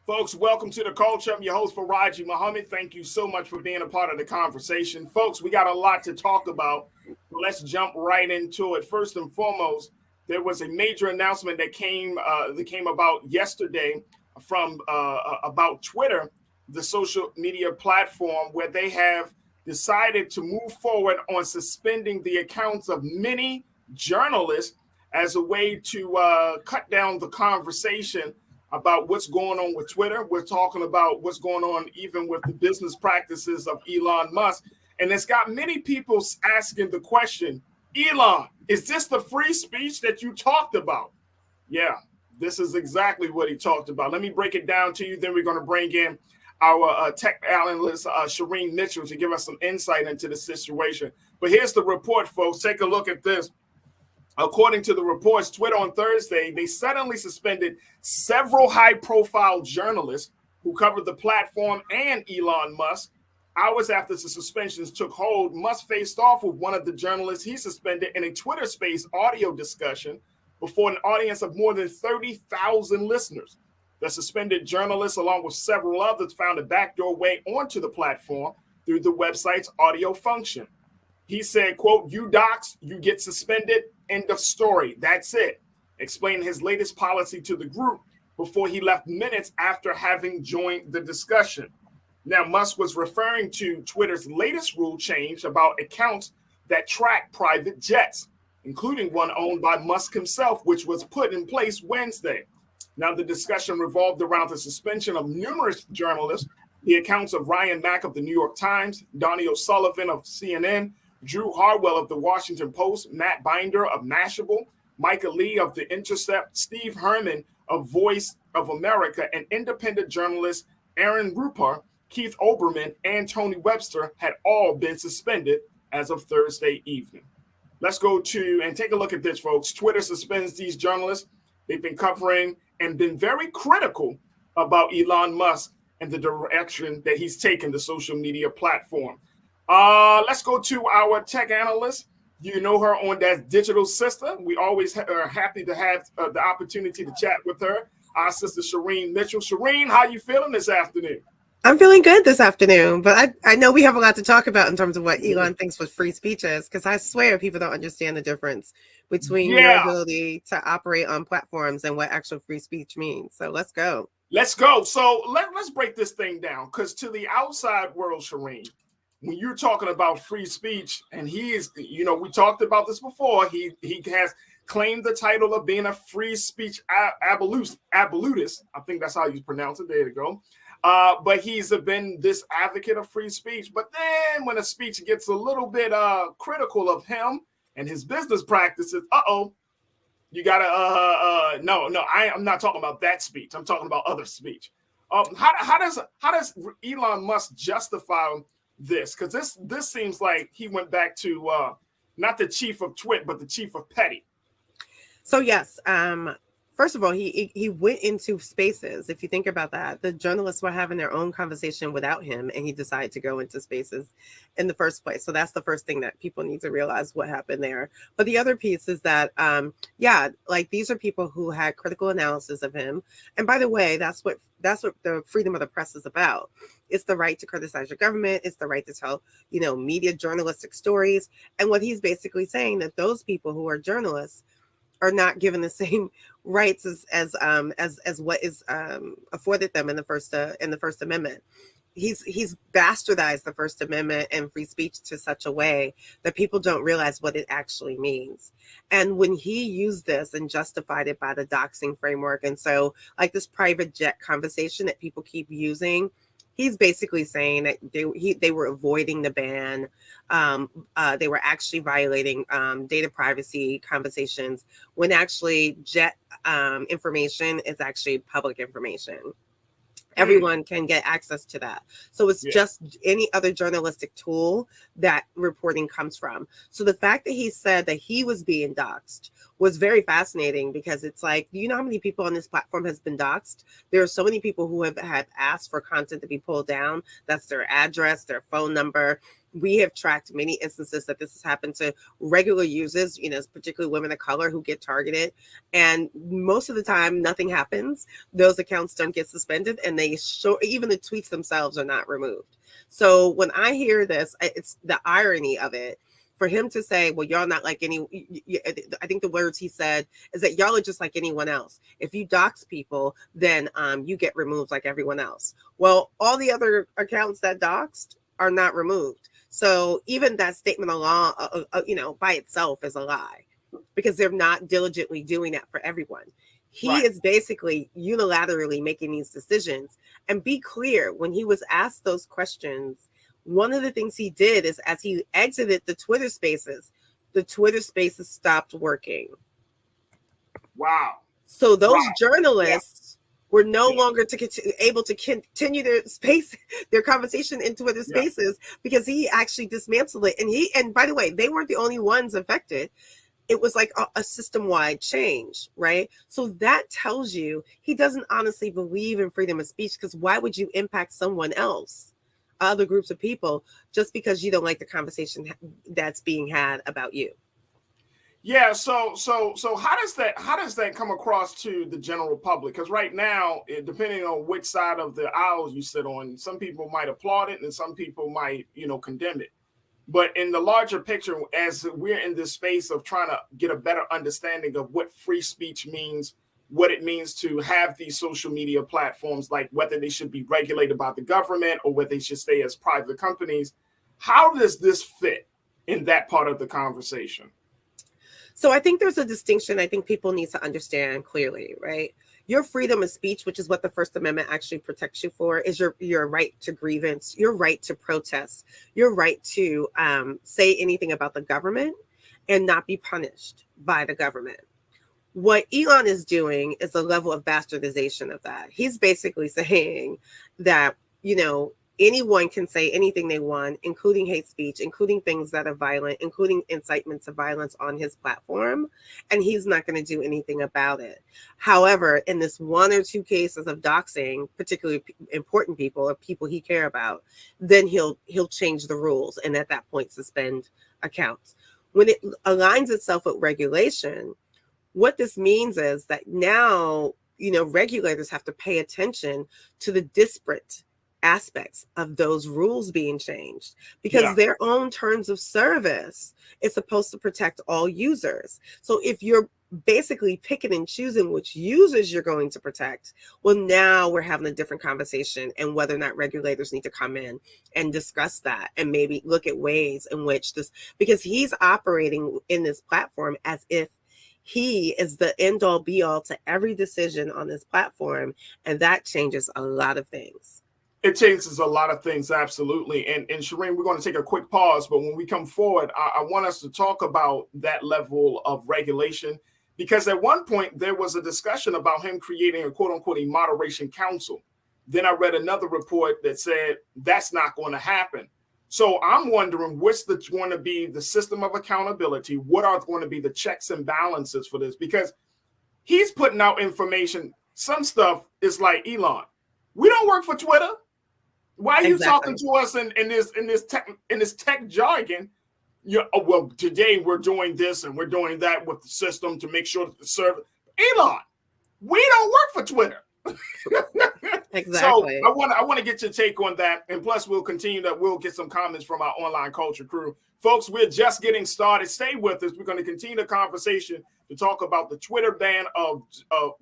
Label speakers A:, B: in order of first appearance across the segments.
A: Folks, welcome to the culture. I'm your host, Faraji Muhammad. Thank you so much for being a part of the conversation. Folks, we got a lot to talk about. Let's jump right into it. First and foremost, there was a major announcement that came about yesterday from about Twitter, the social media platform, where they have decided to move forward on suspending the accounts of many journalists as a way to cut down the conversation about what's going on with Twitter. We're talking about what's going on even with the business practices of Elon Musk. And it's got many people asking the question, Elon, is this the free speech that you talked about? Yeah, this is exactly what he talked about. Let me break it down to you. Then we're going to bring in our tech analyst, Shireen Mitchell, to give us some insight into the situation. But here's the report, folks. Take a look at this. According to the reports, Twitter on Thursday, they suddenly suspended several high-profile journalists who covered the platform and Elon Musk. Hours after the suspensions took hold, Musk faced off with one of the journalists he suspended in a Twitter Space audio discussion before an audience of more than 30,000 listeners. The suspended journalists, along with several others, found a backdoor way onto the platform through the website's audio function. He said, quote, "You docs, you get suspended. End of story. That's it." Explaining his latest policy to the group before he left minutes after having joined the discussion. Now, Musk was referring to Twitter's latest rule change about accounts that track private jets, including one owned by Musk himself, which was put in place Wednesday. Now, the discussion revolved around the suspension of numerous journalists, the accounts of Ryan Mack of the New York Times, Donnie O'Sullivan of CNN, Drew Harwell of the Washington Post, Matt Binder of Mashable, Micah Lee of The Intercept, Steve Herman of Voice of America, and independent journalists Aaron Rupert, Keith Olbermann, and Tony Webster had all been suspended as of Thursday evening. Let's go to and take a look at this, folks. Twitter suspends these journalists. They've been covering and been very critical about Elon Musk and the direction that he's taken the social media platform. Let's go to our tech analyst. You know her on that digital sister. We always are happy to have the opportunity to chat with her. Our sister Shireen Mitchell. Shireen, how you feeling this afternoon?
B: I'm feeling good this afternoon, but I know we have a lot to talk about in terms of what Elon thinks what free speech is, because I swear people don't understand the difference between your ability to operate on platforms and what actual free speech means. So let's go.
A: Let's go. So let's break this thing down, because to the outside world, Shireen, when you're talking about free speech, and he is, you know, we talked about this before, he has claimed the title of being a free speech abolutist. I think that's how you pronounce it. There you go. But he's been this advocate of free speech. But then when a speech gets a little bit critical of him and his business practices, you gotta I'm not talking about that speech. I'm talking about other speech. How does Elon Musk justify this? Because this seems like he went back to not the chief of Twit, but the chief of Petty.
B: So yes, first of all, he went into spaces. If you think about that, the journalists were having their own conversation without him, and he decided to go into spaces in the first place. So that's the first thing that people need to realize what happened there. But the other piece is that, these are people who had critical analysis of him. And by the way, that's what the freedom of the press is about. It's the right to criticize your government. It's the right to tell, media journalistic stories. And what he's basically saying that those people who are journalists are not given the same rights as what is afforded them in the First Amendment. He's bastardized the First Amendment and free speech to such a way that people don't realize what it actually means. And when he used this and justified it by the doxing framework, and so like this private jet conversation that people keep using, he's basically saying that they were avoiding the ban. They were actually violating data privacy conversations when actually jet information is actually public information. Everyone can get access to that. So it's just any other journalistic tool that reporting comes from. So the fact that he said that he was being doxxed was very fascinating, because it's like, do you know how many people on this platform has been doxxed? There are so many people who have had asked for content to be pulled down. That's their address, their phone number. We have tracked many instances that this has happened to regular users, particularly women of color who get targeted. And most of the time, nothing happens. Those accounts don't get suspended, and even the tweets themselves are not removed. So when I hear this, it's the irony of it. For him to say, well, y'all not like any, I think the words he said is that y'all are just like anyone else. If you dox people, then you get removed like everyone else. Well, all the other accounts that doxed are not removed. So even that statement alone, by itself is a lie, because they're not diligently doing that for everyone. He is basically unilaterally making these decisions. And be clear, when he was asked those questions, one of the things he did is, as he exited the Twitter Spaces stopped working.
A: Wow.
B: So those journalists were no longer able to continue their conversation in Twitter Spaces, because he actually dismantled it. And by the way, they weren't the only ones affected. It was like a system-wide change, right? So that tells you he doesn't honestly believe in freedom of speech, because why would you impact someone else, other groups of people, just because you don't like the conversation that's being had about you?
A: Yeah. So how does that come across to the general public? Because right now, depending on which side of the aisle you sit on, some people might applaud it and some people might, condemn it. But in the larger picture, as we're in this space of trying to get a better understanding of what free speech means, what it means to have these social media platforms, like whether they should be regulated by the government or whether they should stay as private companies, how does this fit in that part of the conversation?
B: So I think there's a distinction I think people need to understand clearly, right? Your freedom of speech, which is what the First Amendment actually protects you for, is your right to grievance, your right to protest, your right to say anything about the government and not be punished by the government. What Elon is doing is a level of bastardization of that. He's basically saying that, anyone can say anything they want, including hate speech, including things that are violent, including incitement to violence on his platform, and he's not going to do anything about it. However, in this one or two cases of doxing, particularly important people or people he care about, then he'll change the rules, and at that point suspend accounts. When it aligns itself with regulation, what this means is that now, regulators have to pay attention to the disparate aspects of those rules being changed, because their own terms of service is supposed to protect all users. So if you're basically picking and choosing which users you're going to protect, well, now we're having a different conversation, and whether or not regulators need to come in and discuss that and maybe look at ways in which this, because he's operating in this platform as if he is the end all be all to every decision on this platform, and that changes a lot of things.
A: It changes a lot of things, absolutely. And Shireen, we're going to take a quick pause, but when we come forward, I want us to talk about that level of regulation, because at one point there was a discussion about him creating a quote unquote a moderation council. Then I read another report that said that's not going to happen. So I'm wondering, what's going to be the system of accountability? What are going to be the checks and balances for this? Because he's putting out information. Some stuff is like, Elon, we don't work for Twitter. Why are you talking to us in this tech jargon? Well, today we're doing this and we're doing that with the system to make sure that the server. Elon, we don't work for Twitter.
B: Exactly.
A: So I want to get your take on that, and plus we'll get some comments from our online culture crew. Folks, we're just getting started. Stay with us. We're going to continue the conversation to talk about the Twitter ban of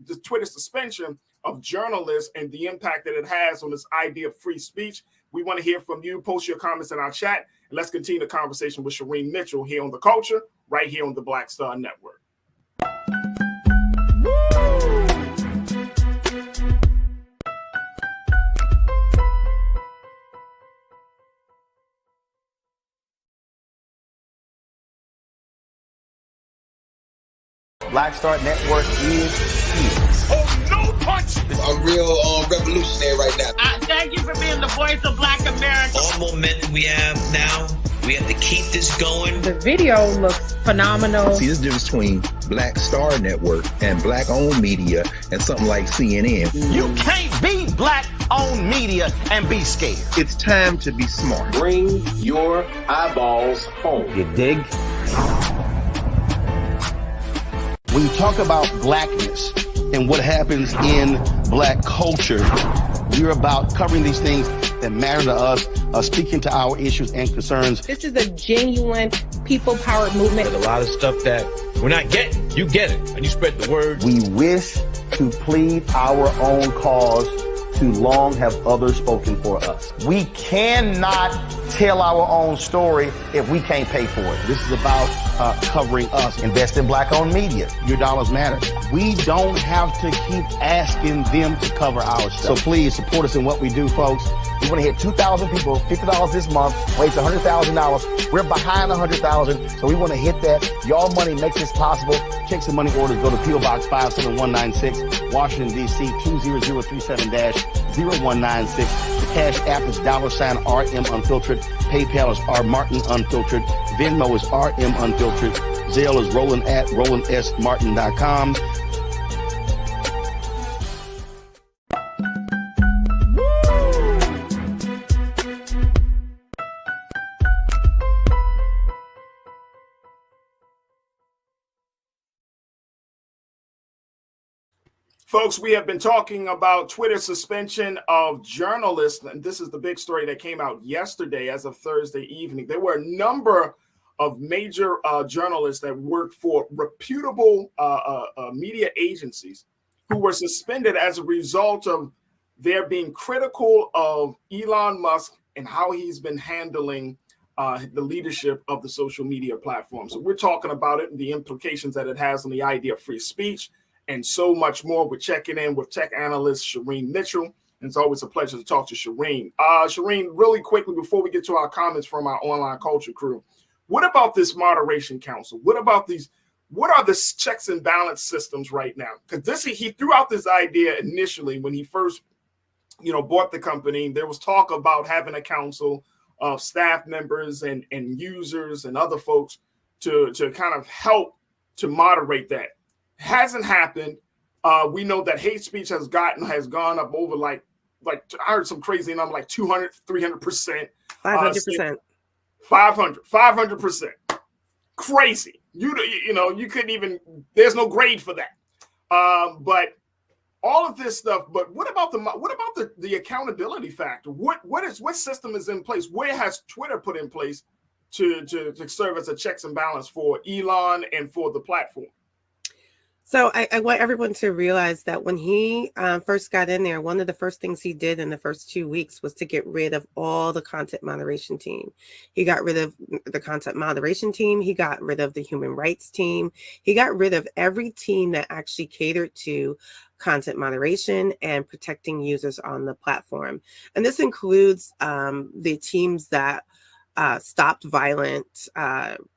A: the Twitter suspension of journalists and the impact that it has on this idea of free speech. We want to hear from you. Post your comments in our chat, and let's continue the conversation with Shireen Mitchell here on The Culture, right here on the Black Star Network.
C: Black Star Network is here.
D: Oh, no punch!
E: I'm real revolutionary right now.
F: Thank you for being the voice of Black America.
G: All momentum we have now, we have to
D: keep this going.
F: The video looks phenomenal.
G: See, this difference between Black Star Network and Black-owned media and something like CNN.
C: You can't be Black-owned media and be scared.
G: It's time to be smart.
H: Bring your eyeballs home.
C: You dig? When you talk about blackness and what happens in Black culture, we're about covering these things that matter to us, speaking to our issues and concerns.
F: This is a genuine people-powered movement.
D: There's a lot of stuff that we're not getting. You get it, and you spread the word.
C: We wish to plead our own cause. Too long have others spoken for us. We cannot tell our own story if we can't pay for it. This is about covering us. Invest in Black-owned media. Your dollars matter. We don't have to keep asking them to cover our stuff. So please support us in what we do, folks. We want to hit 2,000 people, $50 this month, raise $100,000. We're behind 100,000, so we want to hit that. Your money makes this possible. Check some money orders. Go to P.O. Box 57196, Washington, D.C. 20037-0196. The Cash App is $RM Unfiltered. PayPal is R Martin Unfiltered. Venmo is RM Unfiltered. Zelle is roland@rolandsmartin.com.
A: Folks, we have been talking about Twitter suspension of journalists, and this is the big story that came out yesterday as of Thursday evening. There were a number of major journalists that worked for reputable media agencies who were suspended as a result of their being critical of Elon Musk and how he's been handling the leadership of the social media platform. So we're talking about it and the implications that it has on the idea of free speech, and so much more. We're checking in with tech analyst Shireen Mitchell, and it's always a pleasure to talk to Shireen. Shireen, really quickly before we get to our comments from our online culture crew, what about this moderation council? What about these? What are the checks and balance systems right now? Because he threw out this idea initially when he first, bought the company. There was talk about having a council of staff members and users and other folks to kind of help to moderate that. Hasn't happened. We know that hate speech has gone up over like I heard some crazy number, like 200, 300%.
B: 500%.
A: 500%. Crazy. You couldn't even, there's no grade for that. But all of this stuff, but what about the accountability factor? What system is in place? Where has Twitter put in place to serve as a checks and balance for Elon and for the platform?
B: So I want everyone to realize that when he first got in there, one of the first things he did in the first 2 weeks was to get rid of all the content moderation team. He got rid of the content moderation team. He got rid of the human rights team. He got rid of every team that actually catered to content moderation and protecting users on the platform. And this includes the teams that stopped violent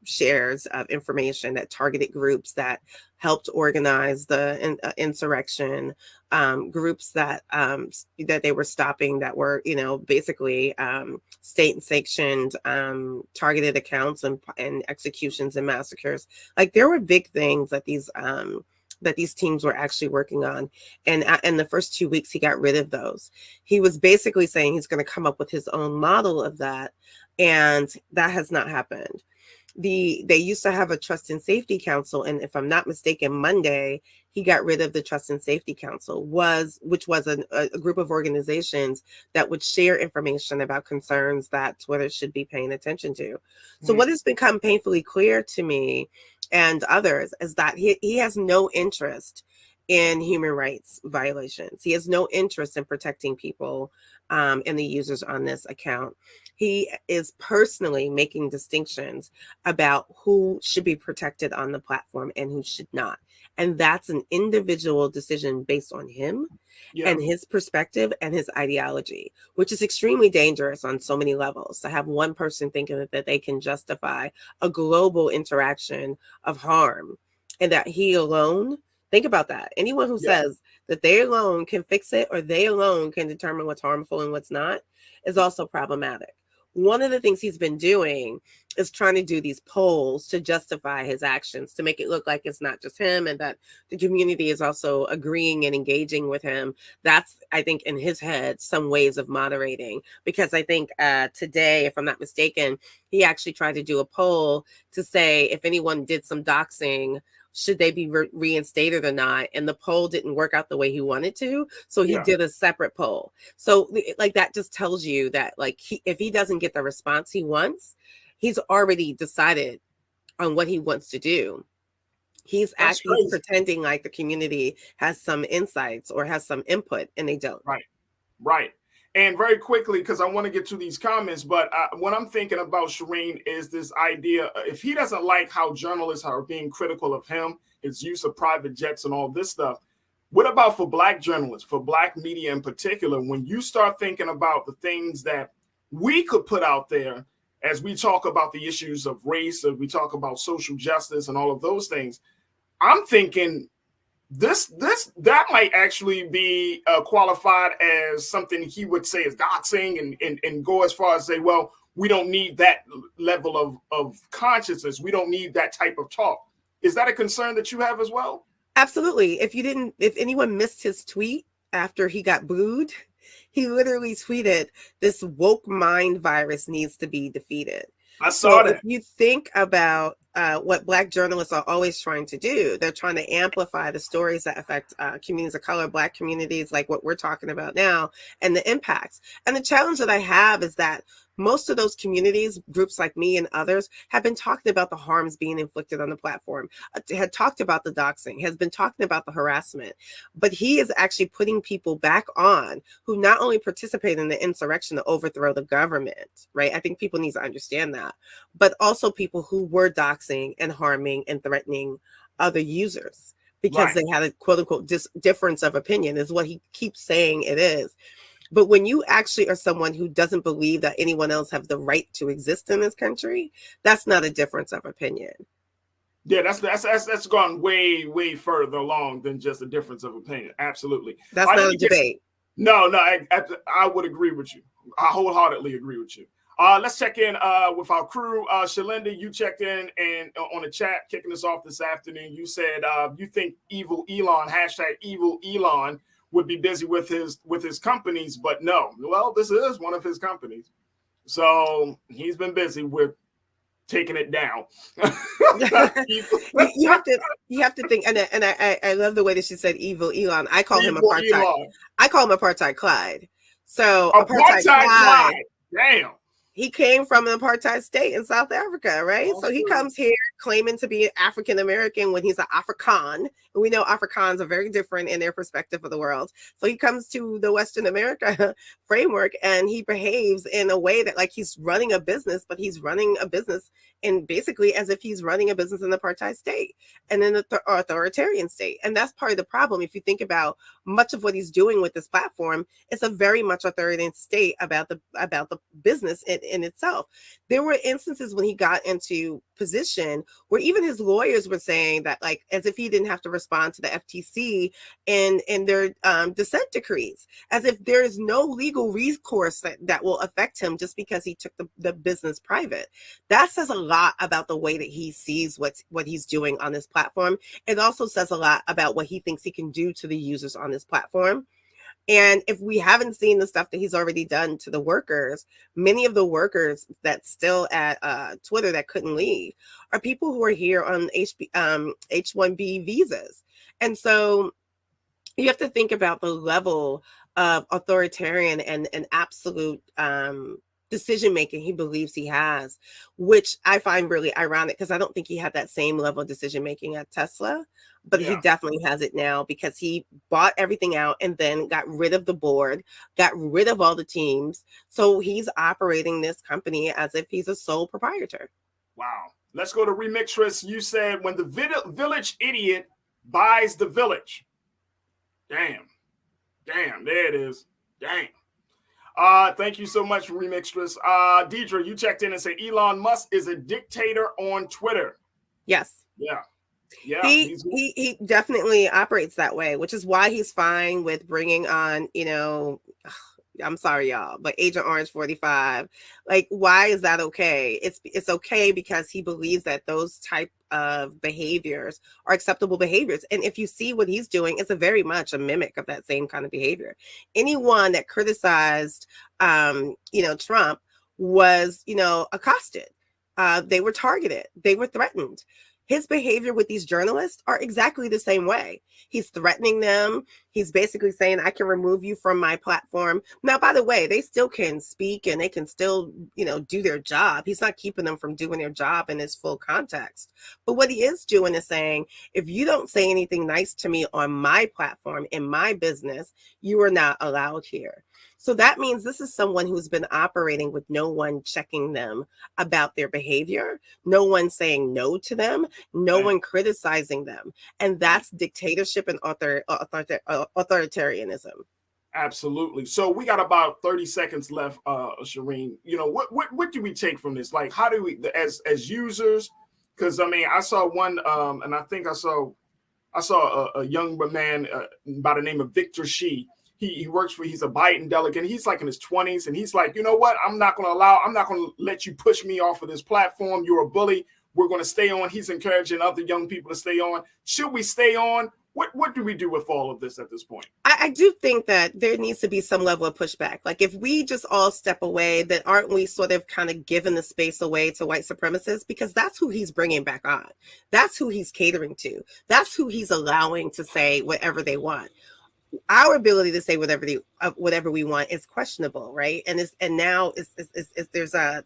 B: shares of information, that targeted groups that helped organize the insurrection, groups that they were stopping that were, basically state sanctioned targeted accounts and executions and massacres. Like, there were big things that these teams were actually working on. And in the first 2 weeks, he got rid of those. He was basically saying he's going to come up with his own model of that. And that has not happened. They used to have a trust and safety council. And if I'm not mistaken, Monday, he got rid of the trust and safety council, which was a group of organizations that would share information about concerns that Twitter should be paying attention to. So what has become painfully clear to me and others is that he has no interest in human rights violations. He has no interest in protecting people and the users on this account. He is personally making distinctions about who should be protected on the platform and who should not. And that's an individual decision based on him and his perspective and his ideology, which is extremely dangerous on so many levels. To have one person thinking that they can justify a global interaction of harm and that he alone, think about that. Anyone who says that they alone can fix it or they alone can determine what's harmful and what's not is also problematic. one of the things he's been doing is trying to do these polls to justify his actions, to make it look like it's not just him and that the community is also agreeing and engaging with him. That's, I think, in his head, some ways of moderating. Because I think today, if I'm not mistaken, he actually tried to do a poll to say if anyone did some doxing, should they be reinstated or not? And the poll didn't work out the way he wanted to. So he did a separate poll. So like that just tells you that like if he doesn't get the response he wants, he's already decided on what he wants to do. He's actually pretending like the community has some insights or has some input, and they don't.
A: Right. And very quickly, because I want to get to these comments, but what I'm thinking about, Shireen, is this idea, if he doesn't like how journalists are being critical of him, his use of private jets and all this stuff, what about for Black journalists, for Black media in particular, when you start thinking about the things that we could put out there as we talk about the issues of race, as we talk about social justice and all of those things, I'm thinking that might actually be qualified as something he would say is doxing and go as far as say, well, we don't need that level of consciousness. We don't need that type of talk. Is that a concern that you have as well?
B: Absolutely. If anyone missed his tweet after he got booed, he literally tweeted, "This woke mind virus needs to be defeated."
A: I saw that.
B: If you think about what Black journalists are always trying to do, they're trying to amplify the stories that affect communities of color, Black communities, like what we're talking about now, and the impacts. And the challenge that I have is that most of those communities, groups like me and others, have been talking about the harms being inflicted on the platform, had talked about the doxing, has been talking about the harassment. But he is actually putting people back on who not only participate in the insurrection to overthrow the government, right? I think people need to understand that, but also people who were doxing and harming and threatening other users because they had a quote unquote difference of opinion, is what he keeps saying it is. But when you actually are someone who doesn't believe that anyone else have the right to exist in this country, that's not a difference of opinion.
A: Yeah, that's gone way further along than just a difference of opinion. Absolutely.
B: That's not a debate.
A: No, I would agree with you. I wholeheartedly agree with you. Let's check in with our crew. Shalinda, you checked in and on the chat, kicking us off this afternoon. You said you think evil Elon, #EvilElon, would be busy with his companies, but no. Well, this is one of his companies, so he's been busy with taking it down.
B: you have to think, and I love the way that she said evil Elon. I call him apartheid Clyde. So apartheid Clyde.
A: Damn.
B: He came from an apartheid state in South Africa, right? So he comes here claiming to be African American when he's an Afrikaan. And we know Afrikaans are very different in their perspective of the world. So he comes to the Western America framework and he behaves in a way that like he's running a business, but he's running a business and basically as if he's running a business in the apartheid state and in the authoritarian state. And that's part of the problem. If you think about much of what he's doing with this platform, it's a very much authoritarian state about the business in itself. There were instances when he got into position where even his lawyers were saying that, like, as if he didn't have to respond to the FTC in their dissent decrees, as if there is no legal recourse that will affect him just because he took the business private. That says a lot about the way that he sees what he's doing on this platform. It also says a lot about what he thinks he can do to the users on this platform. And if we haven't seen the stuff that he's already done to the workers, many of the workers that's still at Twitter that couldn't leave are people who are here on H-1B visas. And so you have to think about the level of authoritarian and absolute decision-making he believes he has, which I find really ironic because I don't think he had that same level of decision-making at Tesla, but he definitely has it now because he bought everything out and then got rid of the board, got rid of all the teams. So he's operating this company as if he's a sole proprietor.
A: Wow. Let's go to Remixtress. You said when the village idiot buys the village. Damn, there it is. Damn. Thank you so much, Remixtress. Deidre, you checked in and said Elon Musk is a dictator on Twitter.
B: Yes.
A: Yeah.
B: He definitely operates that way, which is why he's fine with bringing on, I'm sorry, y'all, but Agent Orange 45, like, why is that okay? It's okay because he believes that those type of behaviors are acceptable behaviors. And if you see what he's doing, it's a very much a mimic of that same kind of behavior. Anyone that criticized, Trump was, accosted. They were targeted. They were threatened. His behavior with these journalists are exactly the same way. He's threatening them. He's basically saying, I can remove you from my platform. Now, by the way, they still can speak and they can still, do their job. He's not keeping them from doing their job in its full context. But what he is doing is saying, if you don't say anything nice to me on my platform, in my business, you are not allowed here. So that means this is someone who's been operating with no one checking them about their behavior, no one saying no to them, no one criticizing them. And that's dictatorship and authoritarianism.
A: Absolutely. So we got about 30 seconds left, Shireen. What do we take from this? Like, how do we, as users? Because I saw one, and I think I saw a young man by the name of Victor Shi. He works he's a Biden delegate. He's like in his 20s, and he's like, you know what? I'm not going to let you push me off of this platform. You're a bully. We're going to stay on. He's encouraging other young people to stay on. Should we stay on? What do we do with all of this at this point?
B: I do think that there needs to be some level of pushback. Like, if we just all step away, then aren't we sort of kind of giving the space away to white supremacists? Because that's who he's bringing back on. That's who he's catering to. That's who he's allowing to say whatever they want. Our ability to say whatever we want is questionable, right? And now there's a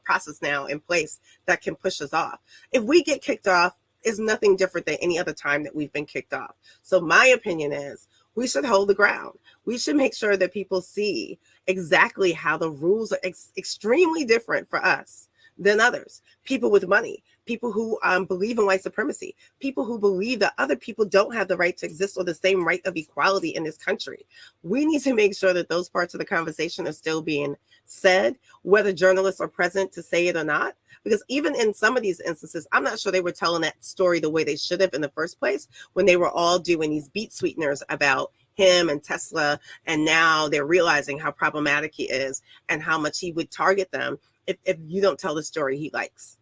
B: process now in place that can push us off. If we get kicked off, it's nothing different than any other time that we've been kicked off. So my opinion is we should hold the ground. We should make sure that people see exactly how the rules are extremely different for us than others. People with money, people who believe in white supremacy, people who believe that other people don't have the right to exist or the same right of equality in this country. We need to make sure that those parts of the conversation are still being said, whether journalists are present to say it or not. Because even in some of these instances, I'm not sure they were telling that story the way they should have in the first place, when they were all doing these beat sweeteners about him and Tesla. And now they're realizing how problematic he is and how much he would target them if you don't tell the story he likes.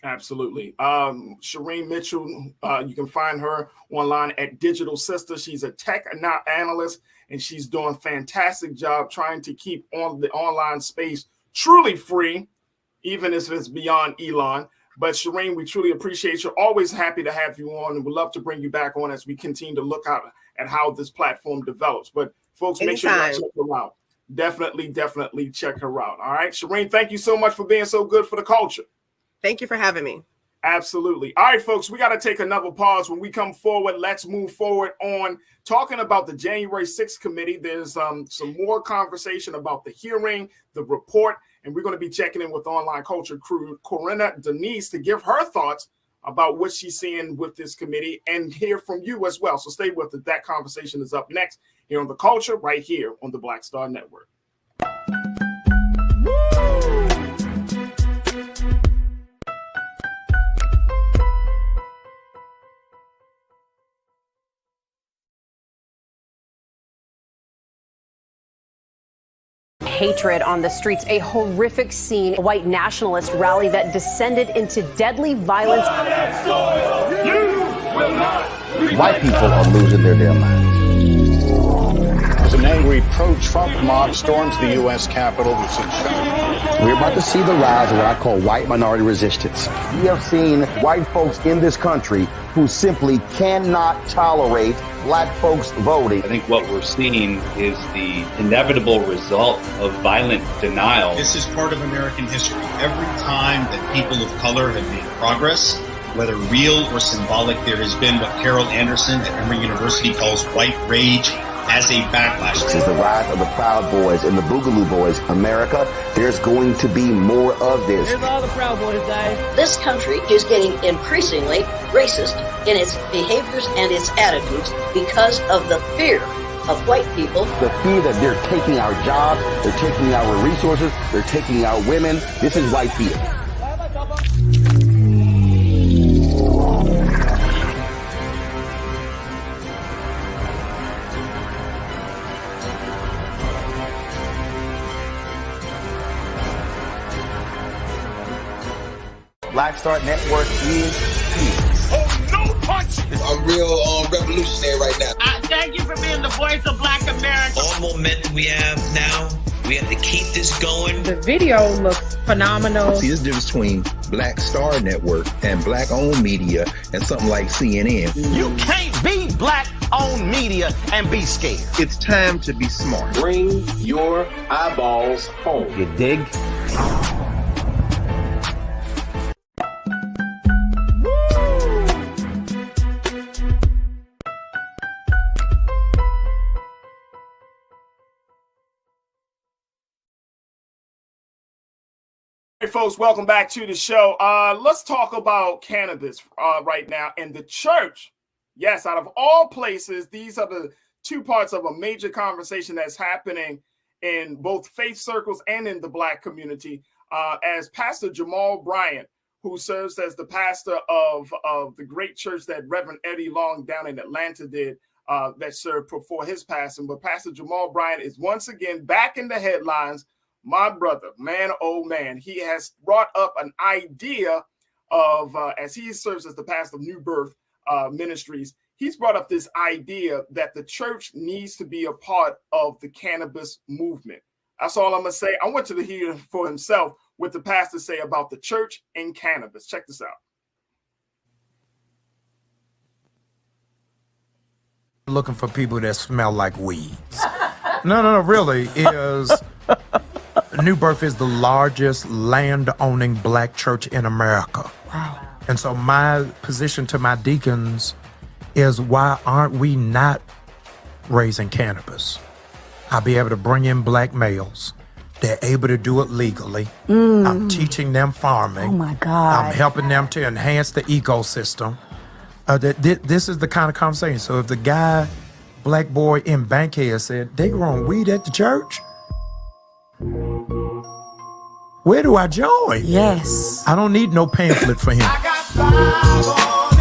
A: Absolutely. Shireen Mitchell, you can find her online at Digital Sister. She's a tech analyst, and she's doing a fantastic job trying to keep on the online space truly free, even if it's beyond Elon. But Shireen, we truly appreciate you. Always happy to have you on, and we'd love to bring you back on as we continue to look out at how this platform develops. But folks, make sure you check her out. Definitely check her out. All right, Shireen, thank you so much for being so good for the culture.
B: Thank you for having me.
A: Absolutely. All right, folks, we got to take another pause. When we come forward, let's move forward on talking about the January 6th committee. There's some more conversation about the hearing, the report, and we're going to be checking in with online culture crew Corinna Denise to give her thoughts about what she's seeing with this committee and hear from you as well. So stay with it. That conversation is up next here on The Culture, right here on the Black Star Network.
I: Hatred on the streets, a horrific scene, a white nationalist rally that descended into deadly violence.
C: White people are losing their damn minds.
J: As an angry pro-Trump mob storms the U.S. Capitol,
C: we're about to see the rise of what I call white minority resistance. We have seen white folks in this country who simply cannot tolerate black folks voting.
K: I think what we're seeing is the inevitable result of violent denial.
L: This is part of American history. Every time that people of color have made progress, whether real or symbolic, there has been what Carol Anderson at Emory University calls white rage as a backlash.
C: This is the rise of the Proud Boys and the Boogaloo Boys. America, there's going to be more of this.
M: Here's all the Proud Boys, guys.
N: This country is getting increasingly racist in its behaviors and its attitudes because of the fear of white people.
C: The fear that they're taking our jobs, they're taking our resources, they're taking our women. This is white fear. Black Star Network is here.
H: Oh, no punch!
E: I'm real revolutionary right now.
F: Thank you for being the voice of Black America.
D: All momentum we have now, we have to keep this going.
F: The video looks phenomenal.
G: See, there's a difference between Black Star Network and black-owned media and something like CNN.
C: You can't be black-owned media and be scared.
G: It's time to be smart.
H: Bring your eyeballs home.
C: You dig?
A: Hey folks, welcome back to the show. Let's talk about cannabis right now and the church. Yes, out of all places, these are the two parts of a major conversation that's happening in both faith circles and in the Black community. As Pastor Jamal Bryant, who serves as the pastor of the great church that Reverend Eddie Long down in Atlanta did, that served before his passing. But Pastor Jamal Bryant is once again back in the headlines. My brother, man, oh man, he has brought up an idea of, as he serves as the pastor of New Birth Ministries, he's brought up this idea that the church needs to be a part of the cannabis movement. That's all I'm going to say. I want to hear for himself what the pastor say about the church and cannabis. Check this out.
M: Looking for people that smell like weeds. No, really, is... New Birth is the largest land-owning Black church in America. Wow. And so my position to my deacons is, why aren't we not raising cannabis? I'll be able to bring in Black males. They're able to do it legally. I'm teaching them farming.
O: Oh my God.
M: I'm helping them to enhance the ecosystem. This is the kind of conversation. So if the guy, Black boy in Bankhead said, they growing weed at the church? Where do I join?
O: Yes.
M: I don't need no pamphlet for him.
A: I got 5 on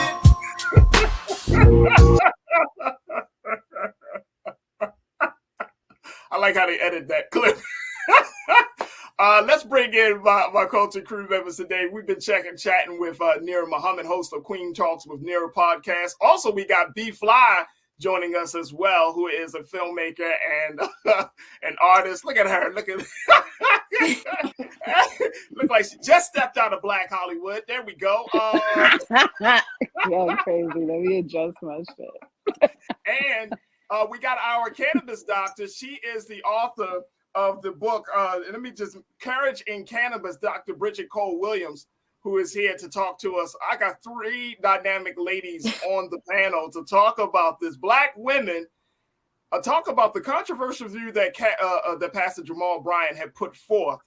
A: it. I like how they edit that clip. Let's bring in my culture crew members today. We've been chatting with Nira Muhammad, host of Queen Talks with Nira podcast. Also, we got B Fly joining us as well, who is a filmmaker and an artist. Look at her. Look like she just stepped out of Black Hollywood. There we go.
P: Yo, crazy. Let me adjust my shit.
A: And we got our cannabis doctor. She is the author of the book. Courage in Cannabis, Dr. Bridget Cole Williams, who is here to talk to us. I got 3 dynamic ladies on the panel to talk about this. Black women, talk about the controversial view that that Pastor Jamal Bryant had put forth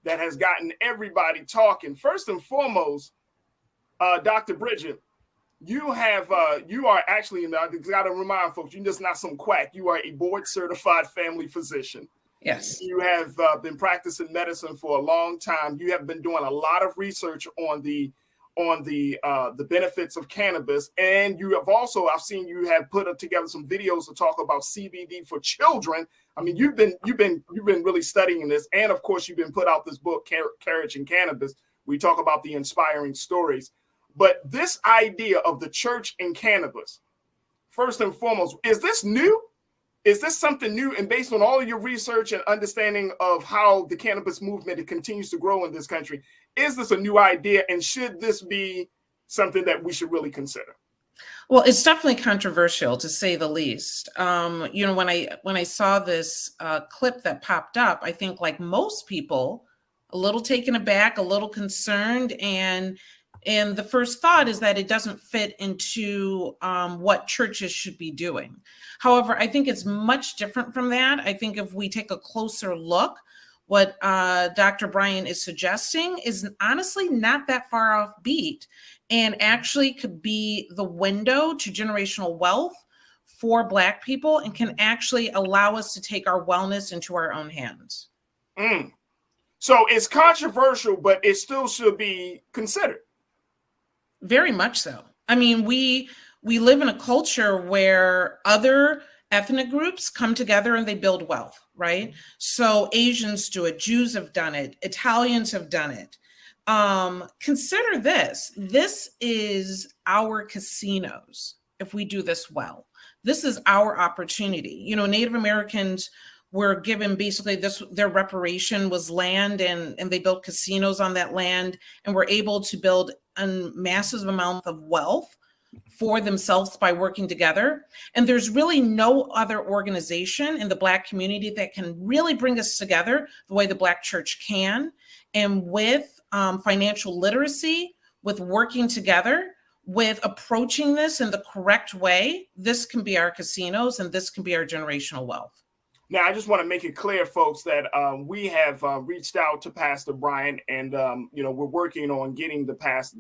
A: that has gotten everybody talking. First and foremost, Dr. Bridget, you are actually, I got to remind folks, you're just not some quack. You are a board-certified family physician.
F: Yes.
A: You have been practicing medicine for a long time. You have been doing a lot of research on the benefits of cannabis, and you have also, I've seen you have put together some videos to talk about CBD for children. I mean, you've been really studying this, and of course, you've been put out this book, Courage in Cannabis. We talk about the inspiring stories, but this idea of the church and cannabis, first and foremost, is this new? Is this something new? And based on all of your research and understanding of how the cannabis movement continues to grow in this country, is this a new idea? And should this be something that we should really consider?
F: Well, it's definitely controversial, to say the least. When I saw this clip that popped up, I think, like most people, a little taken aback, a little concerned, and the first thought is that it doesn't fit into what churches should be doing. However, I think it's much different from that. I think if we take a closer look, what Dr. Bryant is suggesting is honestly not that far off beat, and actually could be the window to generational wealth for Black people, and can actually allow us to take our wellness into our own hands.
A: So it's controversial, but it still should be considered.
F: Very much so. I mean, we live in a culture where other ethnic groups come together and they build wealth, right? So Asians do it, Jews have done it, Italians have done it. Consider this. This is our casinos. If we do this well, this is our opportunity. You know, Native Americans were given basically their reparation was land, and they built casinos on that land and were able to build a massive amount of wealth for themselves by working together. And there's really no other organization in the Black community that can really bring us together the way the Black church can. And with financial literacy, with working together, with approaching this in the correct way, this can be our casinos and this can be our generational wealth.
A: Now, I just want to make it clear, folks, that we have reached out to Pastor Bryant, and we're working on getting the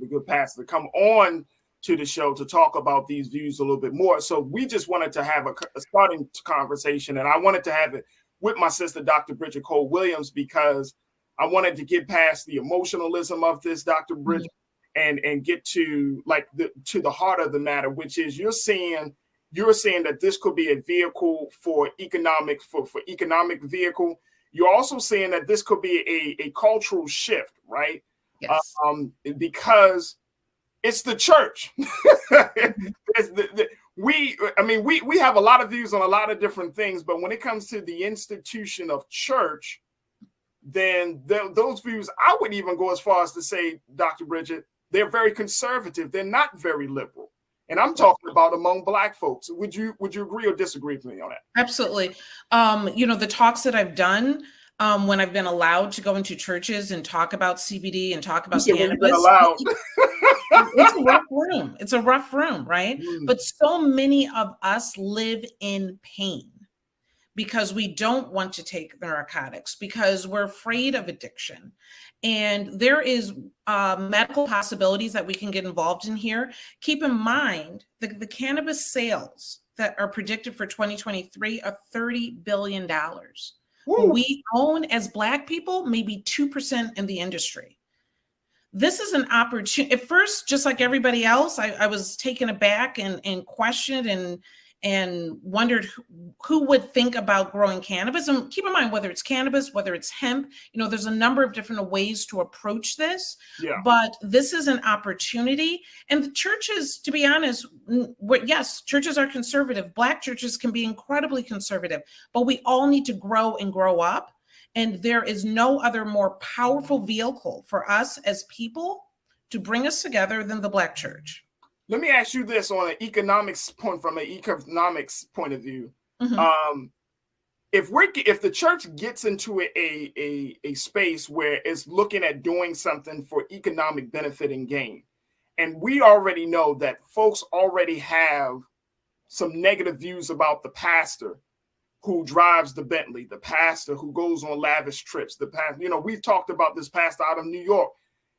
A: good pastor to come on to the show to talk about these views a little bit more. So we just wanted to have a starting conversation, and I wanted to have it with my sister, Dr. Bridget Cole Williams, because I wanted to get past the emotionalism of this, Dr. Bridget, and get to the heart of the matter, which is you're saying that this could be a vehicle for economic vehicle. You're also saying that this could be a cultural shift, right?
F: Yes.
A: Because it's the church. We have a lot of views on a lot of different things, but when it comes to the institution of church, then those views, I would even go as far as to say, Dr. Bridget, they're very conservative. They're not very liberal. And I'm talking about among Black folks. Would you agree or disagree with me on that?
F: Absolutely. The talks that I've done, when I've been allowed to go into churches and talk about CBD and talk about cannabis, it's a rough room. It's a rough room, right? But so many of us live in pain because we don't want to take narcotics, because we're afraid of addiction. And there is medical possibilities that we can get involved in here. Keep in mind that the cannabis sales that are predicted for 2023 are $30 billion. We own, as Black people, maybe 2% in the industry. This is an opportunity. At first, just like everybody else, I was taken aback and questioned and wondered who would think about growing cannabis. And keep in mind, whether it's cannabis, whether it's hemp, there's a number of different ways to approach this.
A: Yeah.
F: But this is an opportunity. And the churches, to be honest, yes, churches are conservative. Black churches can be incredibly conservative, but we all need to grow and grow up. And there is no other more powerful vehicle for us as people to bring us together than the Black church.
A: Let me ask you this from an economics point of view. If the church gets into a space where it's looking at doing something for economic benefit and gain, and we already know that folks already have some negative views about the pastor who drives the Bentley, the pastor who goes on lavish trips, the pastor, we've talked about this pastor out of New York.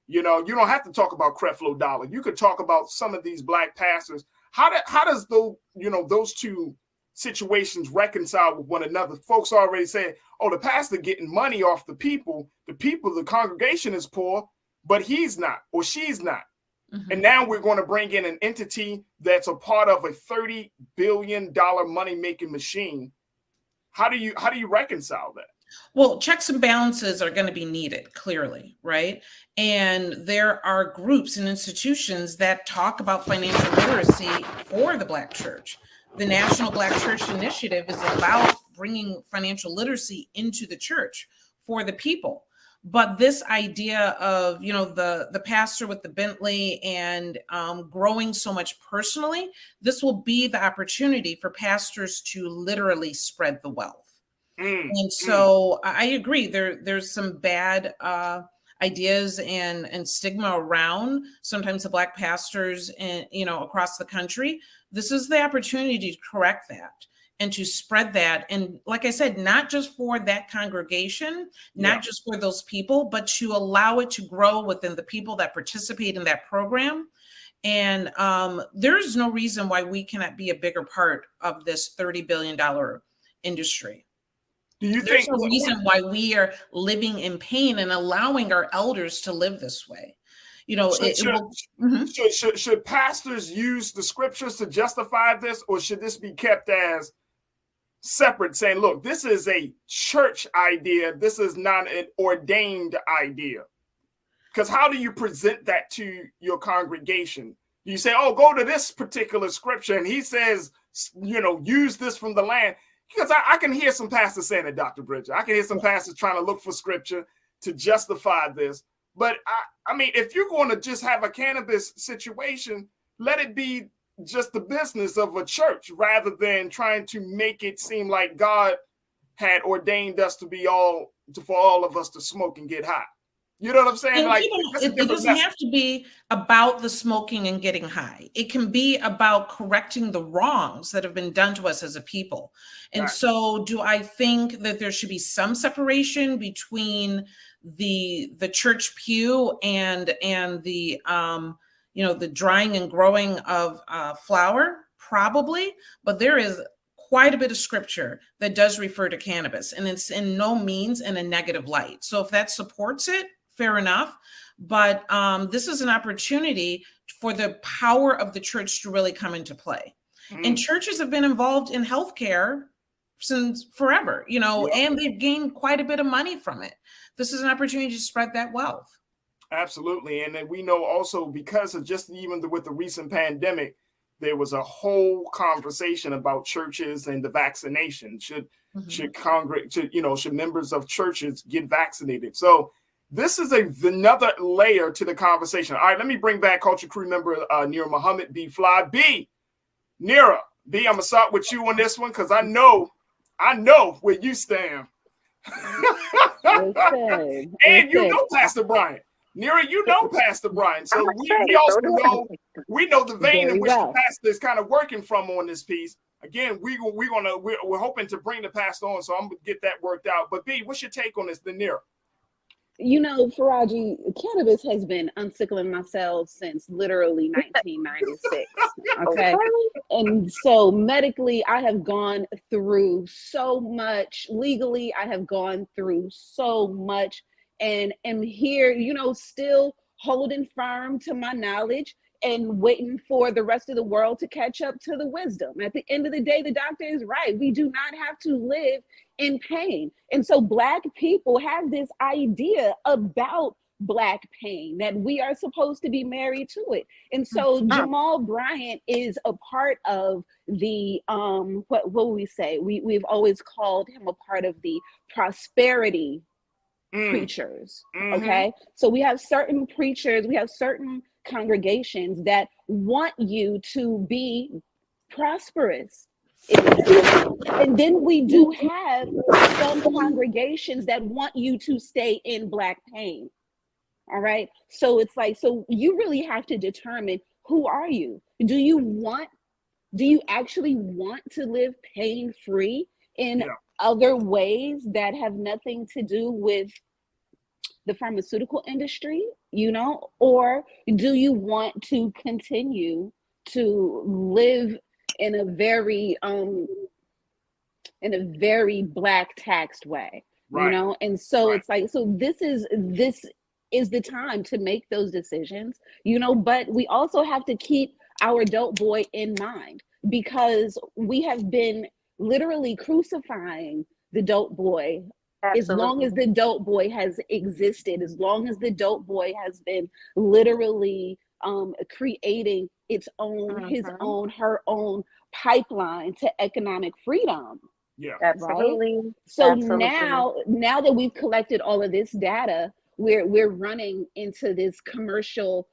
A: You don't have to talk about Creflo Dollar. You could talk about some of these Black pastors. How does those two situations reconcile with one another? Folks already saying, "Oh, the pastor getting money off the people. The congregation is poor, but he's not or she's not." And now we're going to bring in an entity that's a part of a $30 billion money making machine. How do you reconcile that?
F: Well, checks and balances are going to be needed, clearly, right? And there are groups and institutions that talk about financial literacy for the Black church. The National Black Church Initiative is about bringing financial literacy into the church for the people. But this idea of, the pastor with the Bentley and growing so much personally, this will be the opportunity for pastors to literally spread the wealth. And so I agree. There's some bad ideas and stigma around sometimes the Black pastors and across the country. This is the opportunity to correct that and to spread that. And like I said, not just for that congregation, not just for those people, but to allow it to grow within the people that participate in that program. And there's no reason why we cannot be a bigger part of this $30 billion industry. There's no reason why we are living in pain and allowing our elders to live this way.
A: Should pastors use the scriptures to justify this, or should this be kept as separate, saying, look, this is a church idea, this is not an ordained idea? Because how do you present that to your congregation? You say, oh, go to this particular scripture, and he says, use this from the land. Because I can hear some pastors saying it, Dr. Bridger. I can hear some pastors trying to look for scripture to justify this. But I mean, if you're going to just have a cannabis situation, let it be just the business of a church rather than trying to make it seem like God had ordained us for all of us to smoke and get high. You know what I'm saying? Like,
F: it doesn't have to be about the smoking and getting high. It can be about correcting the wrongs that have been done to us as a people. And so do I think that there should be some separation between the church pew and the the drying and growing of flower? Probably, but there is quite a bit of scripture that does refer to cannabis, and it's in no means in a negative light. So if that supports it, fair enough. But this is an opportunity for the power of the church to really come into play. And churches have been involved in healthcare since forever, and they've gained quite a bit of money from it. This is an opportunity to spread that wealth.
A: Absolutely. And then we know also, because of just even with the recent pandemic, there was a whole conversation about churches and the vaccination. Should members of churches get vaccinated? So this is another layer to the conversation. All right, let me bring back Culture Crew member Nira Muhammad, B Fly. Nira, I'm gonna start with you on this one because I know where you stand. And you know Pastor Brian. Nira, you know Pastor Brian. So we also know the vein in which the pastor is kind of working from on this piece. Again, we're hoping to bring the pastor on, so I'm gonna get that worked out. But B, what's your take on this, Nira?
P: Faraji, cannabis has been unsickling my cells since literally 1996. Okay. And so medically, I have gone through so much. Legally, I have gone through so much, and am here, still holding firm to my knowledge and waiting for the rest of the world to catch up to the wisdom. At the end of the day, the doctor is right. We do not have to live in pain. And so Black people have this idea about Black pain, that we are supposed to be married to it. And so Jamal Bryant is a part of the, what will we say? We've always called him a part of the prosperity preachers. Okay. So we have certain preachers, we have certain congregations that want you to be prosperous. And then we do have some congregations that want you to stay in Black pain. All right. So it's like, so you really have to determine, who are you? Do you actually want to live pain-free in other ways that have nothing to do with the pharmaceutical industry, or do you want to continue to live in a very Black taxed way, And so it's like, so this is the time to make those decisions, but we also have to keep our dope boy in mind, because we have been literally crucifying the dope boy. Absolutely. As long as the dope boy has existed, as long as the dope boy has been literally creating its own, her own pipeline to economic freedom.
A: Yeah,
P: absolutely. Right? So now that we've collected all of this data, we're running into this commercial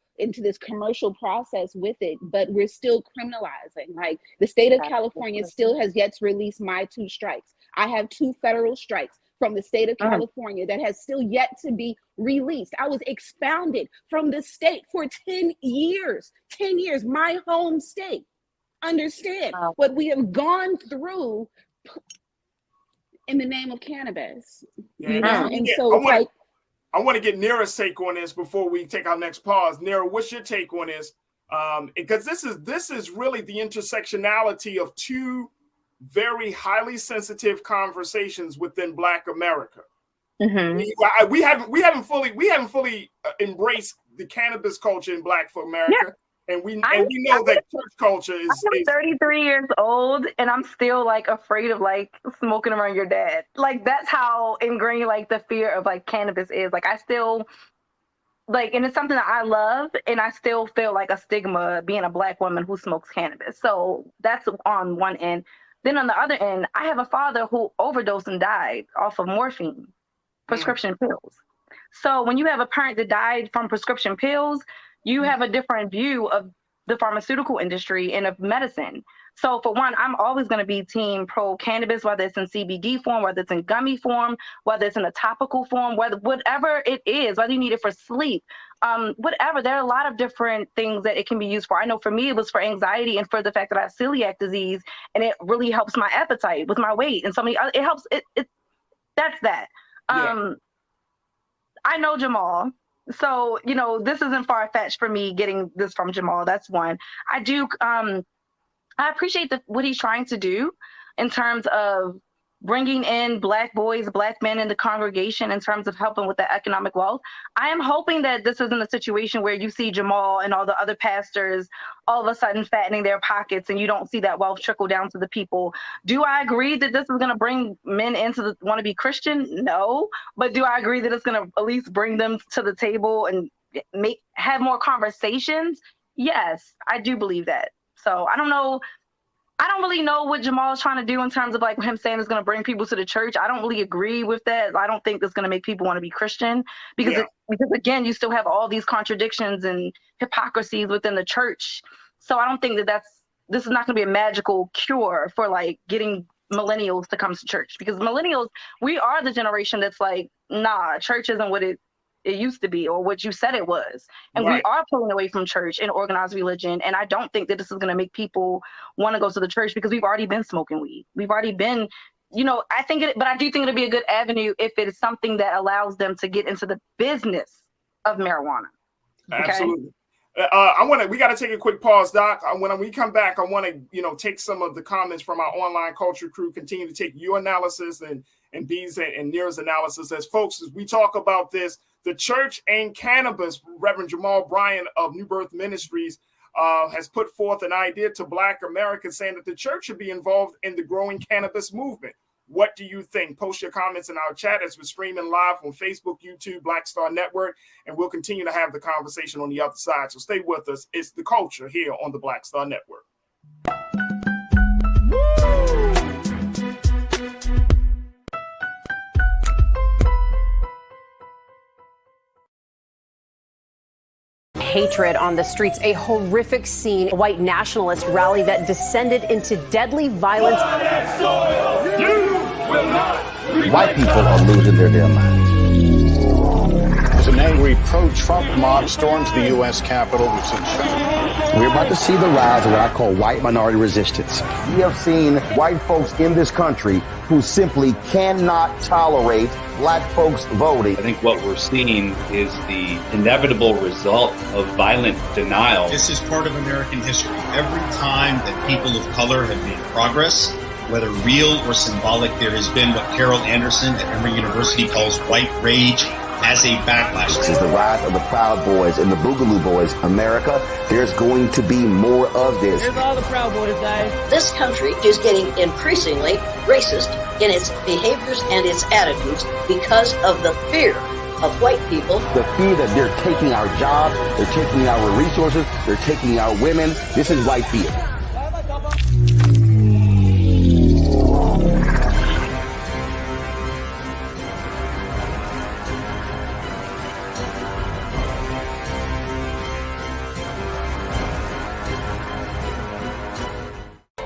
P: process with it, but we're still criminalizing. Like, the state of California still has yet to release my 2 strikes. I have 2 federal strikes from the state of California that has still yet to be released. I was expounded from the state for 10 years, my home state. Understand what we have gone through in the name of cannabis. And so it's like,
A: I want to get Nira's take on this before we take our next pause. Nira, what's your take on this? Because this is really the intersectionality of 2 very highly sensitive conversations within Black America. We haven't fully embraced the cannabis culture in Black America. And we know that church culture is.
O: I'm 33 years old, and I'm still like afraid of like smoking around your dad. Like, that's how ingrained like the fear of like cannabis is. Like, I still like, and it's something that I love, and I still feel like a stigma being a Black woman who smokes cannabis. So that's on one end. Then on the other end, I have a father who overdosed and died off of morphine, prescription pills. So when you have a parent that died from prescription pills, you have a different view of the pharmaceutical industry and of medicine. So for one, I'm always going to be team pro cannabis, whether it's in CBD form, whether it's in gummy form, whether it's in a topical form, whatever it is, whether you need it for sleep, whatever. There are a lot of different things that it can be used for. I know for me, it was for anxiety and for the fact that I have celiac disease, and it really helps my appetite with my weight. And so many, it helps. That's that.
A: Yeah.
O: I know Jamal. So, you know, this isn't far-fetched for me getting this from Jamal. That's one. I do, I appreciate what he's trying to do in terms of bringing in Black boys, Black men in the congregation in terms of helping with the economic wealth. I am hoping that this isn't a situation where you see Jamal and all the other pastors all of a sudden fattening their pockets and you don't see that wealth trickle down to the people. Do I agree that this is going to bring men into the want to be Christian? No. But do I agree that it's going to at least bring them to the table and have more conversations? Yes, I do believe that. So I don't know. I don't really know what Jamal is trying to do in terms of like him saying it's going to bring people to the church. I don't really agree with that. I don't think it's going to make people want to be Christian because again, you still have all these contradictions and hypocrisies within the church. So I don't think that this is not going to be a magical cure for like getting millennials to come to church, because millennials, we are the generation that's like, nah, church isn't what it used to be or what you said it was. And we are pulling away from church and organized religion. And I don't think that this is going to make people want to go to the church because we've already been smoking weed. We've already been, you know, but I do think it'll be a good avenue if it is something that allows them to get into the business of marijuana. Okay?
A: Absolutely. We got to take a quick pause, Doc. When we come back, I want to, take some of the comments from our online culture crew, continue to take your analysis and B's and Nira's analysis as folks, as we talk about this, the church and cannabis. Reverend Jamal Bryant of New Birth Ministries has put forth an idea to Black Americans saying that the church should be involved in the growing cannabis movement. What do you think? Post your comments in our chat as we're streaming live on Facebook, YouTube, Black Star Network, and we'll continue to have the conversation on the other side. So stay with us. It's The Culture here on the Black Star Network.
I: Hatred on the streets, a horrific scene, a white nationalist rally that descended into deadly violence.
C: White people are losing their damn minds.
J: As an angry pro-Trump mob storms the U.S. Capitol, we've seen shots.
C: We're about to see the rise of what I call white minority resistance. We have seen white folks in this country who simply cannot tolerate Black folks voting.
K: I think what we're seeing is the inevitable result of violent denial.
L: This is part of American history. Every time that people of color have made progress, whether real or symbolic, there has been what Carol Anderson at Emory University calls white rage as a backlash.
C: This is the rise of the Proud Boys and the Boogaloo Boys. America, there's going to be more of this.
N: Here's all the Proud Boys, guys. This country is getting increasingly racist in its behaviors and its attitudes because of the fear of white people.
C: The fear that they're taking our jobs, they're taking our resources, they're taking our women. This is white fear.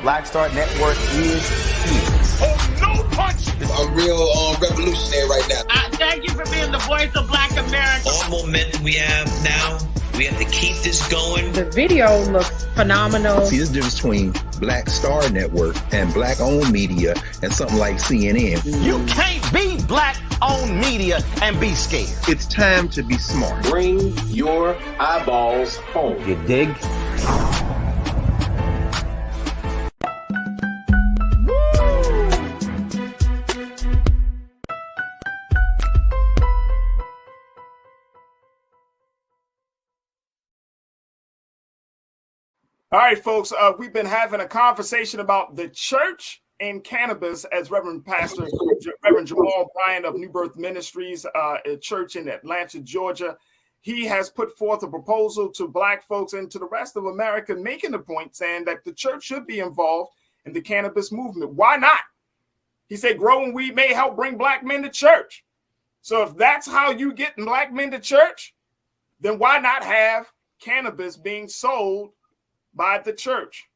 C: Black Star Network is here.
H: Oh, no punch!
E: I'm real revolutionary right now.
Q: Thank you for being the voice of Black America.
D: All momentum we have now, we have to keep this going.
F: The video looks phenomenal.
G: See, this difference between Black Star Network and Black-owned media and something like CNN.
C: You can't be Black-owned media and be scared.
G: It's time to be smart.
H: Bring your eyeballs home.
C: You dig?
A: All right, folks, we've been having a conversation about the church and cannabis as Reverend Jamal Bryant of New Birth Ministries, a church in Atlanta, Georgia. he has put forth a proposal to Black folks and to the rest of America, making the point saying that the church should be involved in the cannabis movement. Why not? He said growing weed may help bring Black men to church. So if that's how you get Black men to church, then why not have cannabis being sold by the church?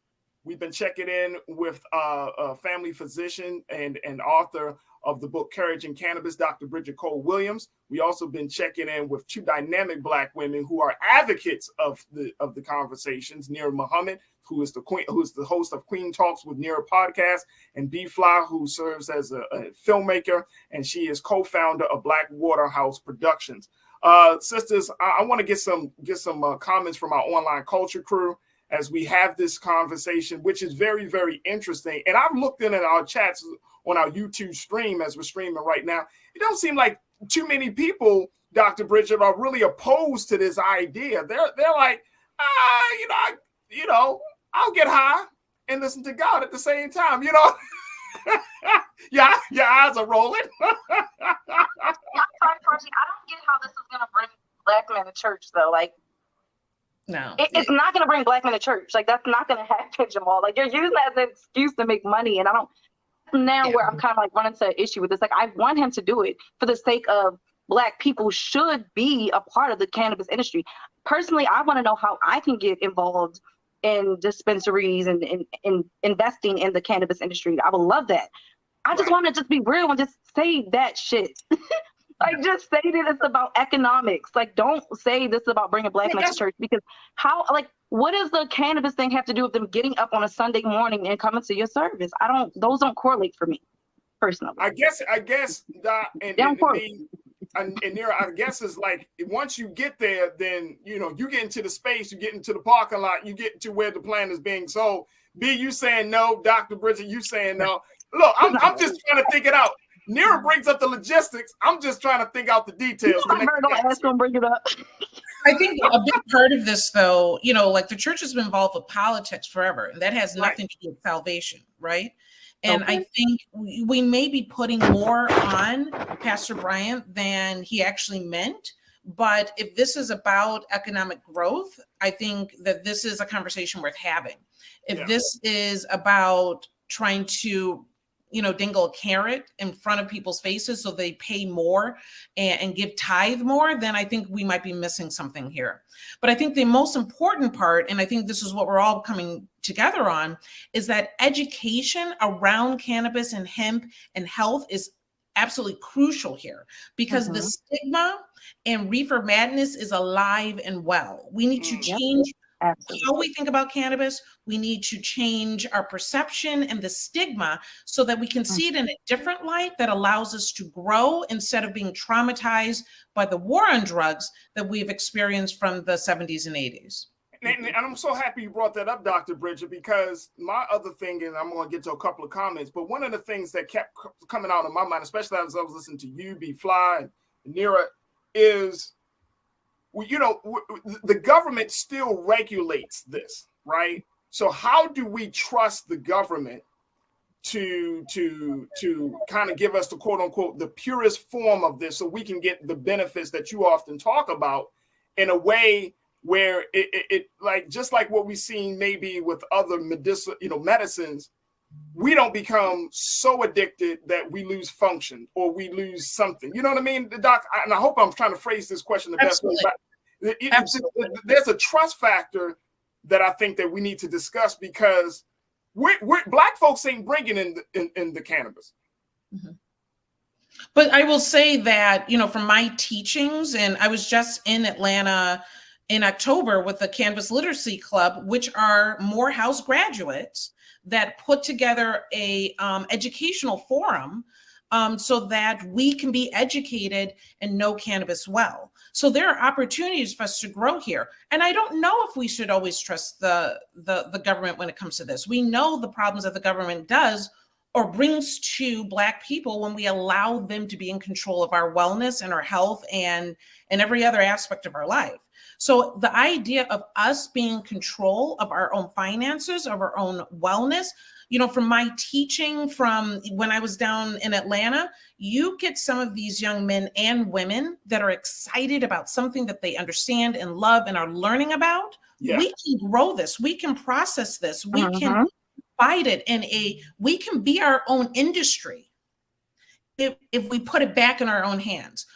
A: We've been checking in with a family physician and author of the book Courage in Cannabis, Dr. Bridget Cole Williams. We also been checking in with two dynamic Black women who are advocates of the conversations. Nira Muhammad, who is the host of Queen Talks with Nira podcast, and B Fly, who serves as a filmmaker, and she is co-founder of Black Waterhouse Productions. Sisters, I want to get some comments from our online culture crew as we have this conversation, which is very, very interesting. And I've looked in at our chats on our YouTube stream as we're streaming right now. It don't seem like too many people, Dr. Bridget, are really opposed to this idea. They're like, I'll get high and listen to God at the same time, Yeah, your eyes are rolling.
O: I'm sorry, Percy. I don't get how this is going to bring Black men to church, though. Like,
F: no,
O: it's not going to bring Black men to church. Like, that's not going to happen, Jamal. Like, you're using that as an excuse to make money, and I don't. Now, where I'm kind of like running into an issue with this, like, I want him to do it for the sake of Black people should be a part of the cannabis industry. Personally, I want to know how I can get involved in dispensaries and investing in the cannabis industry. I would love that. I just want to just be real and just say that shit. Like, just say that it's about economics. Like, don't say this is about bringing Black men to church, because what does the cannabis thing have to do with them getting up on a Sunday morning and coming to your service? Those don't correlate for me, personally.
A: I guess that and Nira, I guess it's like once you get there, then you get into the space, you get into the parking lot, you get to where the plant is being sold. B, you saying no, Dr. Bridget, you saying no. Look, I'm just trying to think it out. Nira brings up the logistics. I'm just trying to think out the details.
O: I'm gonna bring it up.
F: I think a big part of this, though, like the church has been involved with politics forever, and that has nothing to do with salvation, right? And I think we may be putting more on Pastor Bryant than he actually meant. But if this is about economic growth, I think that this is a conversation worth having. If this is about trying to dangle a carrot in front of people's faces so they pay more and give tithe more, then I think we might be missing something here. But I think the most important part, and I think this is what we're all coming together on, is that education around cannabis and hemp and health is absolutely crucial here, because the stigma and reefer madness is alive and well. We need to change how we think about cannabis. We need to change our perception and the stigma so that we can see it in a different light that allows us to grow instead of being traumatized by the war on drugs that we've experienced from the 70s and 80s.
A: And I'm so happy you brought that up, Dr. Bridget, because my other thing, and I'm going to get to a couple of comments, but one of the things that kept coming out of my mind, especially as I was listening to you, B Fly, and Nira, is the government still regulates this, right? So how do we trust the government to kind of give us the quote unquote the purest form of this, so we can get the benefits that you often talk about in a way where it like just like what we've seen maybe with other medicines, we don't become so addicted that we lose function or we lose something. You know what I mean, Doc? And I hope I'm trying to phrase this question the best way. There's a trust factor that I think that we need to discuss, because we're Black folks ain't bringing in the cannabis.
F: Mm-hmm. But I will say that, from my teachings, and I was just in Atlanta in October with the Cannabis Literacy Club, which are Morehouse graduates that put together a educational forum so that we can be educated and know cannabis well. So there are opportunities for us to grow here. And I don't know if we should always trust the government when it comes to this. We know the problems that the government does or brings to Black people when we allow them to be in control of our wellness and our health and every other aspect of our life. So the idea of us being in control of our own finances, of our own wellness, from my teaching from when I was down in Atlanta, you get some of these young men and women that are excited about something that they understand and love and are learning about.
A: Yeah.
F: We can grow this. We can process this. We can fight it we can be our own industry if we put it back in our own hands.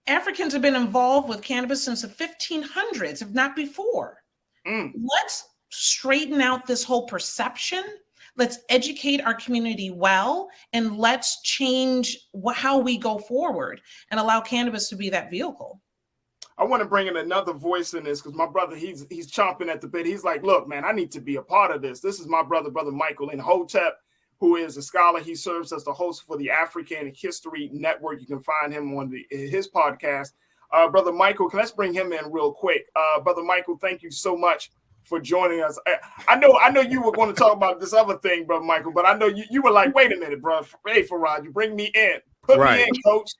F: Africans have been involved with cannabis since the 1500s, if not before. Let's straighten out this whole perception. Let's educate our community well, and let's change how we go forward and allow cannabis to be that vehicle.
A: I want to bring in another voice in this because my brother, he's chomping at the bit. He's like, look, man, I need to be a part of this. This is my brother Michael in Hotep, who is a scholar. He serves as the host for the African History Network. You can find him on his podcast. Brother Michael, let's bring him in real quick. Brother Michael, thank you so much for joining us. I know you were going to talk about this other thing, Brother Michael, but I know you were like, wait a minute, bro. Hey, Farad, you bring me in. Put me in, coach.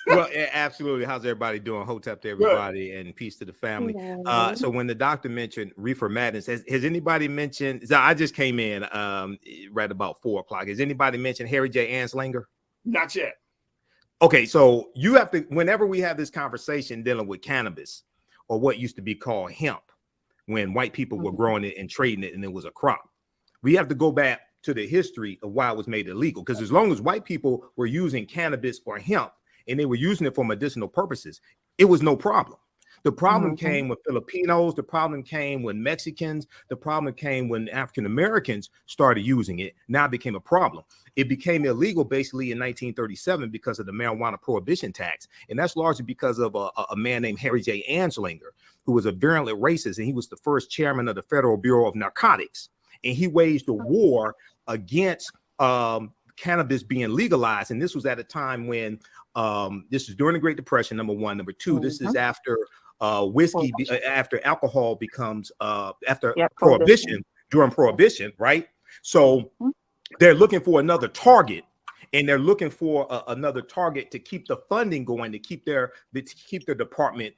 R: Well, absolutely. How's everybody doing? Hotep to everybody. Good. And peace to the family. So when the doctor mentioned reefer madness, has anybody mentioned, so I just came in right about 4:00. Has anybody mentioned Harry J. Anslinger?
A: Not yet.
R: Okay, so you have to, whenever we have this conversation dealing with cannabis or what used to be called hemp, when white people were growing it and trading it and it was a crop, we have to go back to the history of why it was made illegal. Because as long as white people were using cannabis or hemp and they were using it for medicinal purposes, it was no problem. The problem came with Filipinos. The problem came when Mexicans. The problem came when African Americans started using it. Now it became a problem. It became illegal basically in 1937 because of the marijuana prohibition tax. And that's largely because of a man named Harry J. Anslinger, who was a virulent racist. And he was the first chairman of the Federal Bureau of Narcotics. And he waged a war against cannabis being legalized. And this was at a time when this is during the Great Depression, number one. Number two, this is after whiskey, after alcohol becomes prohibition, during prohibition, right? So they're looking for another target, and they're looking for another target to keep the funding going, to keep their department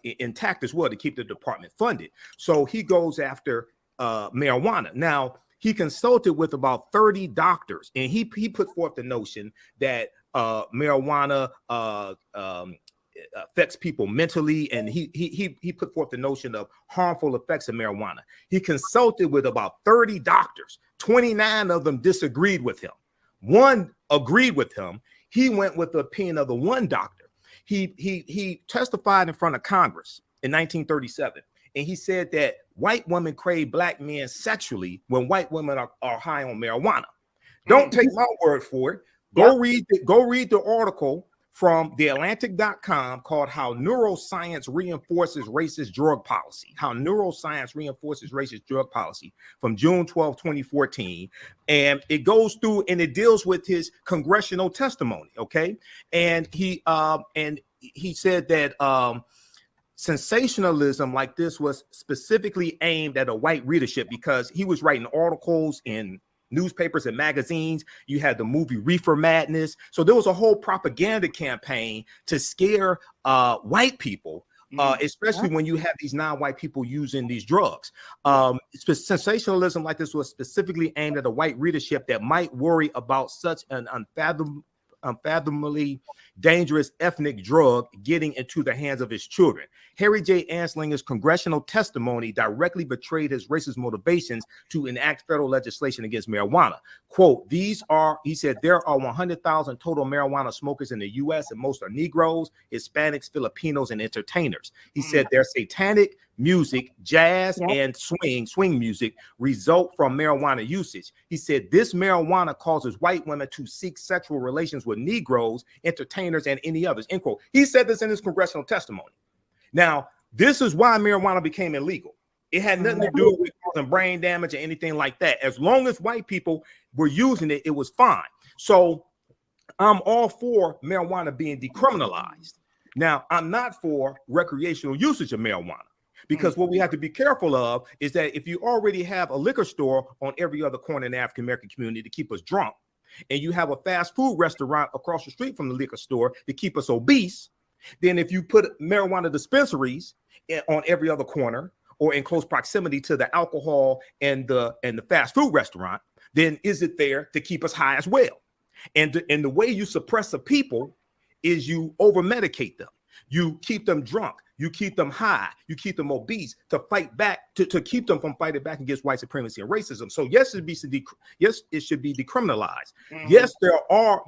R: intact as well, to keep the department funded. So he goes after marijuana. Now, he consulted with about 30 doctors, and he put forth the notion that marijuana affects people mentally, and he put forth the notion of harmful effects of marijuana. He consulted with about 30 doctors. 29 of them disagreed with him. One agreed with him. He went with the opinion of the one doctor. He testified in front of Congress in 1937. And he said that white women crave black men sexually when white women are high on marijuana. Don't take my word for it. Go read the article from theatlantic.com called How Neuroscience Reinforces Racist Drug Policy. How Neuroscience Reinforces Racist Drug Policy from June 12, 2014. And it goes through and it deals with his congressional testimony. Okay. And he said that sensationalism like this was specifically aimed at a white readership because he was writing articles in newspapers and magazines. You had the movie Reefer Madness. So there was a whole propaganda campaign to scare white people, especially when you have these non-white people using these drugs. Sensationalism like this was specifically aimed at a white readership that might worry about such an unfathomably dangerous ethnic drug getting into the hands of his children. Harry J. Anslinger's congressional testimony directly betrayed his racist motivations to enact federal legislation against marijuana. Quote, he said, there are 100,000 total marijuana smokers in the U.S. and most are Negroes, Hispanics, Filipinos, and entertainers. He said their satanic music, jazz, and swing music result from marijuana usage. He said this marijuana causes white women to seek sexual relations with Negroes, entertainers, and any others, end quote. He said this in his congressional testimony. Now, this is why marijuana became illegal. It had nothing to do with causing brain damage or anything like that. As long as white people were using it, it was fine. So I'm all for marijuana being decriminalized. Now, I'm not for recreational usage of marijuana. Because what we have to be careful of is that if you already have a liquor store on every other corner in the African American community to keep us drunk, and you have a fast food restaurant across the street from the liquor store to keep us obese, then if you put marijuana dispensaries on every other corner or in close proximity to the alcohol and the fast food restaurant, then is it there to keep us high as well? And the way you suppress a people is you over medicate them. You keep them drunk. You keep them high. You keep them obese to fight back, to keep them from fighting back against white supremacy and racism. So yes, it should be decriminalized. Mm-hmm. Yes, there are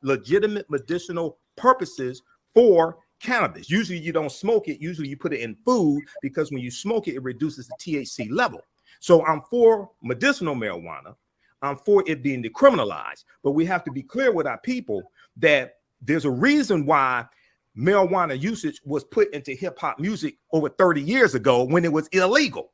R: legitimate medicinal purposes for cannabis. Usually you don't smoke it. Usually you put it in food because when you smoke it, it reduces the THC level. So I'm for medicinal marijuana. I'm for it being decriminalized. But we have to be clear with our people that there's a reason why marijuana usage was put into hip hop music over 30 years ago when it was illegal.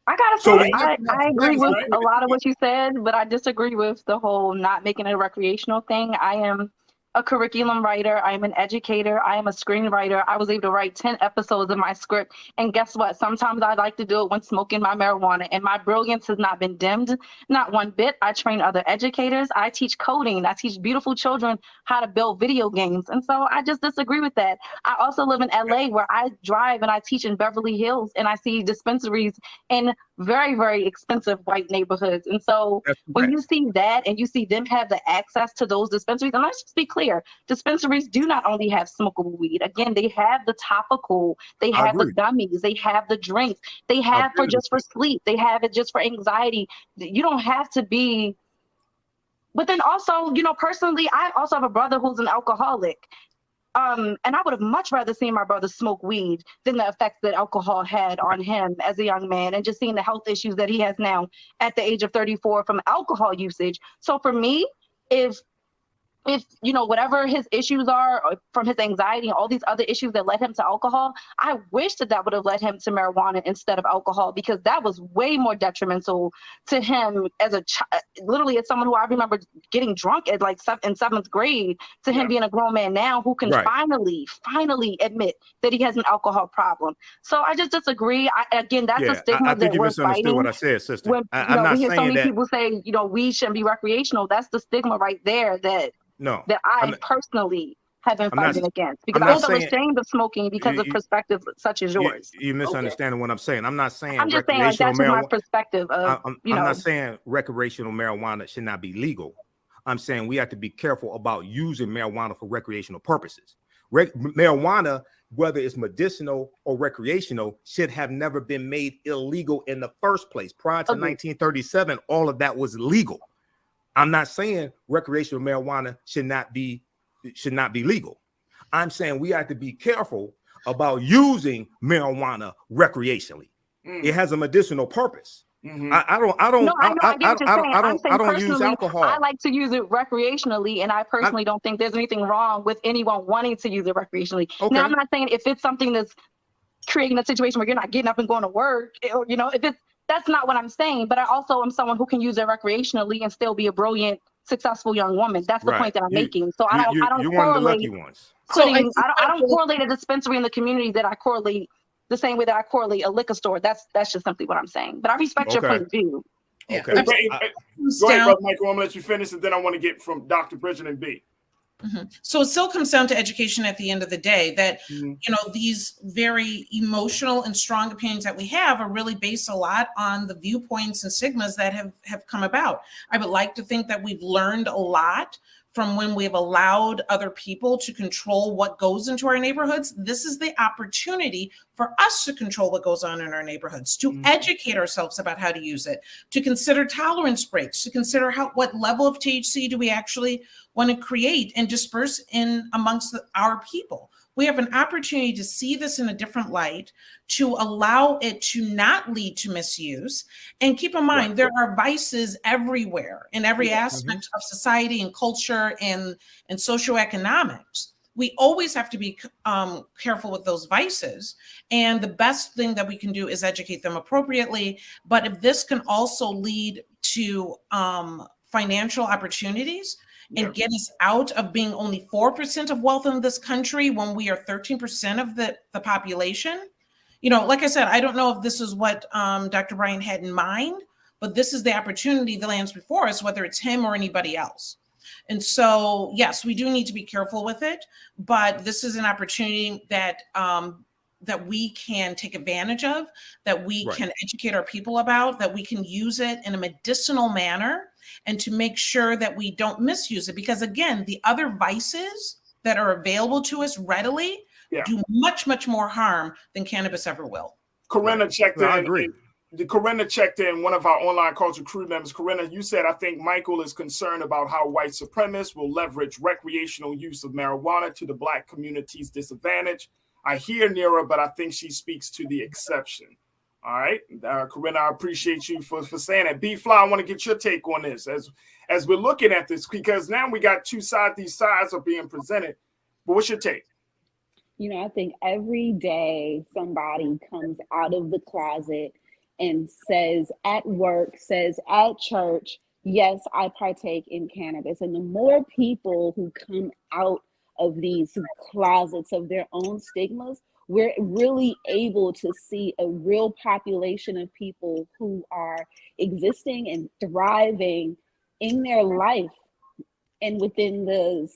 O: I gotta say, I agree with a lot of what you said, but I disagree with the whole not making it a recreational thing. I am a curriculum writer. I am an educator. I am a screenwriter. I was able to write 10 episodes of my script. And guess what? Sometimes I like to do it when smoking my marijuana. And my brilliance has not been dimmed, not one bit. I train other educators. I teach coding. I teach beautiful children how to build video games. And so I just disagree with that. I also live in LA where I drive and I teach in Beverly Hills and I see dispensaries in very, very expensive white neighborhoods. And so when you see that and you see them have the access to those dispensaries, and let's just be clear, dispensaries do not only have smokable weed. Again, they have the topical, they have the gummies, they have the drinks, they have for just for sleep, they have it just for anxiety. You don't have to be, but then also, you know, personally, I also have a brother who's an alcoholic. And I would have much rather seen my brother smoke weed than the effects that alcohol had on him as a young man, and just seeing the health issues that he has now at the age of 34 from alcohol usage. So for me, if you know, whatever his issues are from his anxiety and all these other issues that led him to alcohol, I wish that would have led him to marijuana instead of alcohol, because that was way more detrimental to him as a child. Literally, as someone who I remember getting drunk at like in 7th grade, to him being a grown man now who can finally admit that he has an alcohol problem. So I just disagree. Again, that's a stigma that we're fighting.
R: What I said, sister.
O: When,
R: I'm not
O: we hear
R: saying
O: so many
R: that
O: people say, you know, weed shouldn't be recreational. That's the stigma right there that I personally have been fighting against, because I'm also ashamed of smoking because of perspectives such as yours.
R: You misunderstanding what I'm saying. I'm not saying
O: I'm just saying, like, that's just my perspective of,
R: I'm not saying recreational marijuana should not be legal. I'm saying we have to be careful about using marijuana for recreational purposes. Marijuana, whether it's medicinal or recreational, should have never been made illegal in the first place. Prior to 1937, all of that was legal. I'm not saying recreational marijuana should not be legal. I'm saying we have to be careful about using marijuana recreationally. It has a medicinal purpose. I don't use alcohol.
O: I like to use it recreationally, and I personally don't think there's anything wrong with anyone wanting to use it recreationally. Okay. Now, I'm not saying if it's something that's creating a situation where you're not getting up and going to work, or, you know, if it's, that's not what I'm saying, but I also am someone who can use it recreationally and still be a brilliant, successful young woman. That's the point that I'm making. So I don't correlate. I don't correlate a dispensary in the community that I correlate the same way that I correlate a liquor store. That's just simply what I'm saying. But I respect your point of view.
A: Okay. Go ahead, Brother Michael. I'm gonna let you finish, and then I want to get from Dr. Bridget and B.
F: So it still comes down to education at the end of the day, that, you know, these very emotional and strong opinions that we have are really based a lot on the viewpoints and stigmas that have come about. I would like to think that we've learned a lot from when we've allowed other people to control what goes into our neighborhoods. This is the opportunity for us to control what goes on in our neighborhoods, to educate ourselves about how to use it, to consider tolerance breaks, to consider what level of THC do we actually want to create and disperse in amongst our people. We have an opportunity to see this in a different light, to allow it to not lead to misuse. And keep in mind, there are vices everywhere in every aspect of society and culture and socioeconomics. We always have to be careful with those vices. And the best thing that we can do is educate them appropriately. But if this can also lead to financial opportunities, and get us out of being only 4% of wealth in this country when we are 13% of the population. You know, like I said, I don't know if this is what Dr. Bryan had in mind, but this is the opportunity that lands before us, whether it's him or anybody else. And so, yes, we do need to be careful with it, but this is an opportunity that we can take advantage of, that we can educate our people about, that we can use it in a medicinal manner, and to make sure that we don't misuse it. Because again, the other vices that are available to us readily do much, much more harm than cannabis ever will.
A: Corinna checked in.
R: I agree.
A: Corinna checked in, one of our online culture crew members. Corinna, you said, I think Michael is concerned about how white supremacists will leverage recreational use of marijuana to the Black community's disadvantage. I hear Nira, but I think she speaks to the exception. All right. Corinna, I appreciate you for saying that. B-Fly, I want to get your take on this as we're looking at this, because now we got two sides. These sides are being presented. But what's your take?
P: You know, I think every day somebody comes out of the closet and says at work, says at church, yes, I partake in cannabis. And the more people who come out of these closets of their own stigmas, we're really able to see a real population of people who are existing and thriving in their life and within the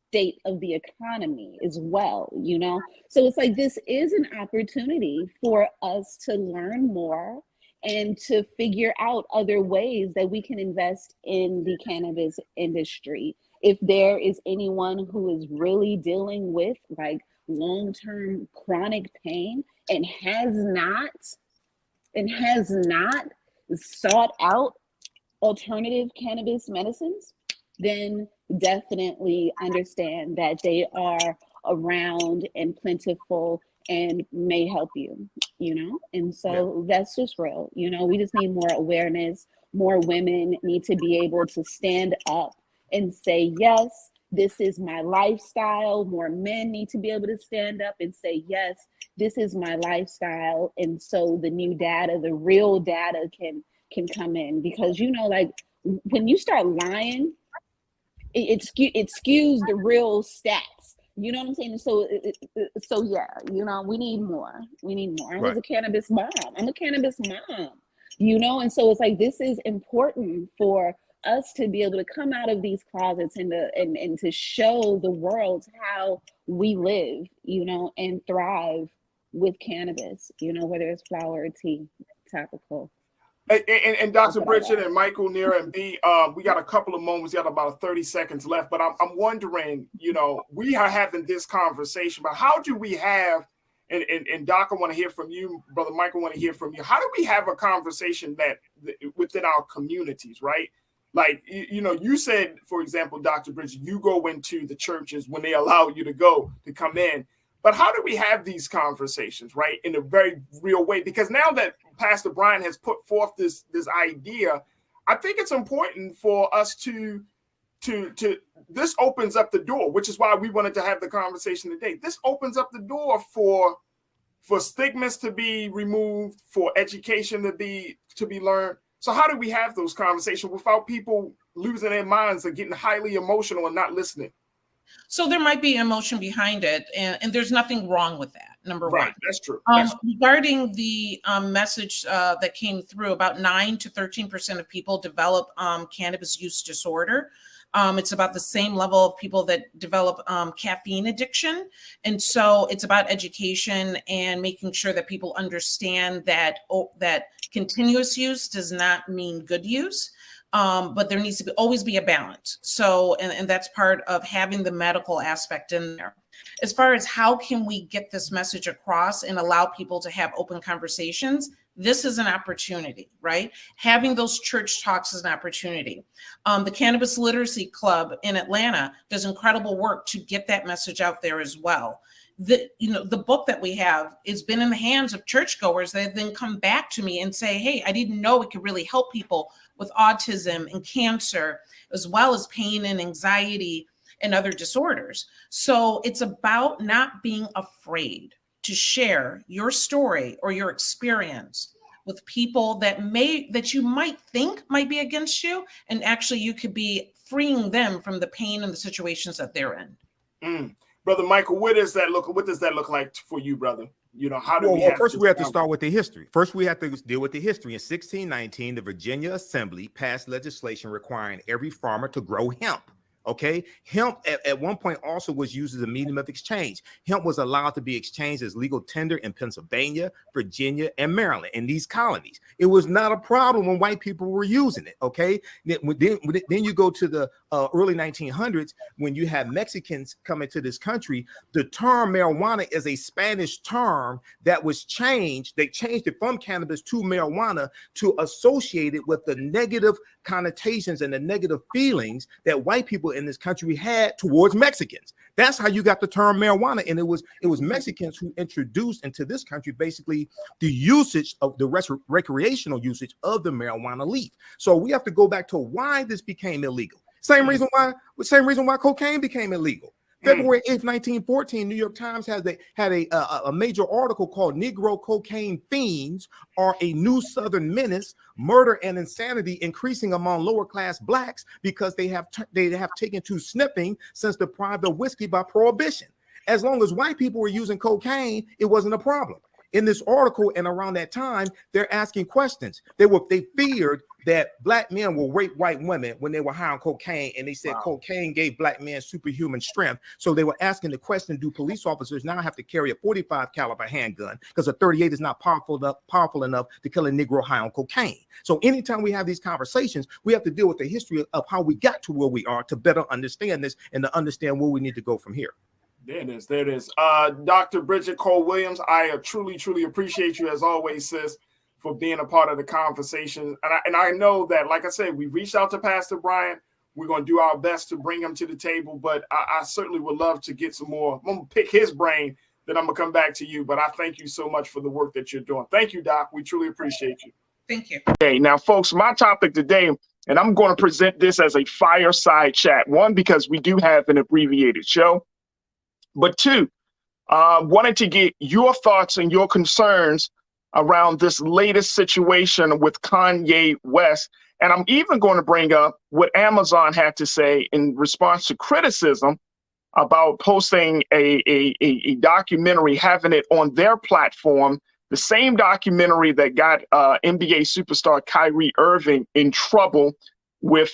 P: state of the economy as well, you know? So it's like, this is an opportunity for us to learn more and to figure out other ways that we can invest in the cannabis industry. If there is anyone who is really dealing with like long-term chronic pain and has not sought out alternative cannabis medicines, then definitely understand that they are around and plentiful and may help you, you know? And so that's just real. You know, we just need more awareness. More women need to be able to stand up and say, yes, this is my lifestyle. More men need to be able to stand up and say, yes, this is my lifestyle. And so the new data, the real data can come in, because, you know, like when you start lying, it skews the real stats. You know what I'm saying? So yeah, you know, we need more. I was a cannabis mom. I'm a cannabis mom, you know? And so it's like, this is important for us to be able to come out of these closets and to show the world how we live, you know, and thrive with cannabis, you know, whether it's flower or tea, topical.
A: And Dr. Bridget and Michael, Nira, and B, we got a couple of moments. We got about 30 seconds left, but I'm wondering, you know, we are having this conversation, but how do we have, and Doc, I want to hear from you, Brother Michael, I want to hear from you. How do we have a conversation that within our communities, right? Like, you know, you said, for example, Dr. Bridget, you go into the churches when they allow you to come in. But how do we have these conversations, right, in a very real way? Because now that Pastor Brian has put forth this idea, I think it's important for us to this opens up the door, which is why we wanted to have the conversation today. This opens up the door for stigmas to be removed, for education to be learned. So how do we have those conversations without people losing their minds and getting highly emotional and not listening?
F: So there might be emotion behind it, and there's nothing wrong with that, number one.
A: That's true.
F: Regarding the message that came through, about 9 to 13% of people develop cannabis use disorder. It's about the same level of people that develop caffeine addiction. And so it's about education and making sure that people understand that that continuous use does not mean good use. But there needs to always be a balance. So, and that's part of having the medical aspect in there. As far as how can we get this message across and allow people to have open conversations, this is an opportunity, right? Having those church talks is an opportunity. The Cannabis Literacy Club in Atlanta does incredible work to get that message out there as well. The book that we have has been in the hands of churchgoers that then come back to me and say, hey, I didn't know it could really help people with autism and cancer, as well as pain and anxiety and other disorders. So it's about not being afraid to share your story or your experience with people that you might think might be against you, and actually you could be freeing them from the pain and the situations that they're in.
A: Brother Michael, what does that look like for you, brother? You know, how do we have
R: first we have to start with the history. First, we have to deal with the history. In 1619, the Virginia Assembly passed legislation requiring every farmer to grow hemp. Okay, hemp at one point also was used as a medium of exchange. Hemp was allowed to be exchanged as legal tender in Pennsylvania, Virginia, and Maryland, in these colonies. It was not a problem when white people were using it. Okay, then you go to the early 1900s when you have Mexicans coming to this country. The term marijuana is a Spanish term that was changed. They changed it from cannabis to marijuana to associate it with the negative connotations and the negative feelings that white people in this country had towards Mexicans. That's how you got the term marijuana. And it was Mexicans who introduced into this country basically the usage of the recreational usage of the marijuana leaf. So we have to go back to why this became illegal. Same reason why cocaine became illegal. February 8th, 1914, New York Times had a major article called Negro Cocaine Fiends Are a New Southern Menace, Murder and Insanity Increasing Among Lower Class Blacks because they have taken to sniffing since deprived of whiskey by prohibition. As long as white people were using cocaine, it wasn't a problem. In this article and around that time, they're asking questions. They feared that black men will rape white women when they were high on cocaine, and they said cocaine gave black men superhuman strength. So they were asking the question: do police officers now have to carry a 45 caliber handgun because a 38 is not powerful enough to kill a Negro high on cocaine? So anytime we have these conversations, we have to deal with the history of how we got to where we are to better understand this and to understand where we need to go from here.
A: There it is. Dr. Bridget Cole-Williams, I truly appreciate you as always, sis, for being a part of the conversation. And I know that, like I said, we reached out to Pastor Brian. We're going to do our best to bring him to the table, but I certainly would love to get some more. I'm going to pick his brain, then I'm going to come back to you. But I thank you so much for the work that you're doing. Thank you, Doc. We truly appreciate you.
F: Thank you.
A: Okay, now, folks, my topic today, and I'm going to present this as a fireside chat. One, because we do have an abbreviated show. But two, wanted to get your thoughts and your concerns around this latest situation with Kanye West. And I'm even going to bring up what Amazon had to say in response to criticism about posting a documentary, having it on their platform, the same documentary that got NBA superstar Kyrie Irving in trouble with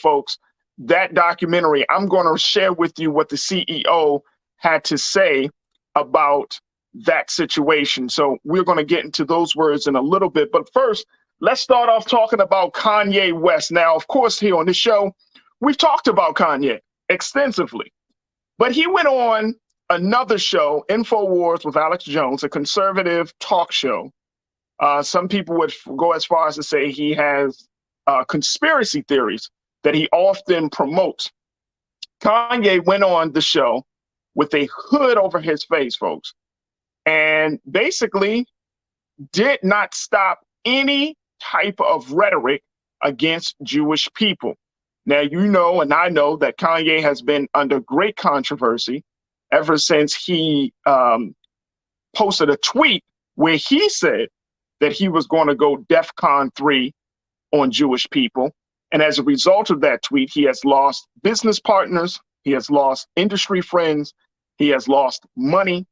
A: folks. That documentary, I'm going to share with you what the CEO had to say about that situation. So we're going to get into those words in a little bit. But first, let's start off talking about Kanye West. Now, of course, here on the show, we've talked about Kanye extensively, but he went on another show, InfoWars with Alex Jones, a conservative talk show. Some people would go as far as to say he has conspiracy theories that he often promotes. Kanye went on the show with a hood over his face, folks, and basically did not stop any type of rhetoric against Jewish people. Now, you know, and I know that Kanye has been under great controversy ever since he posted a tweet where he said that he was going to go DEFCON 3 on Jewish people. And as a result of that tweet, he has lost business partners, he has lost industry friends, he has lost money,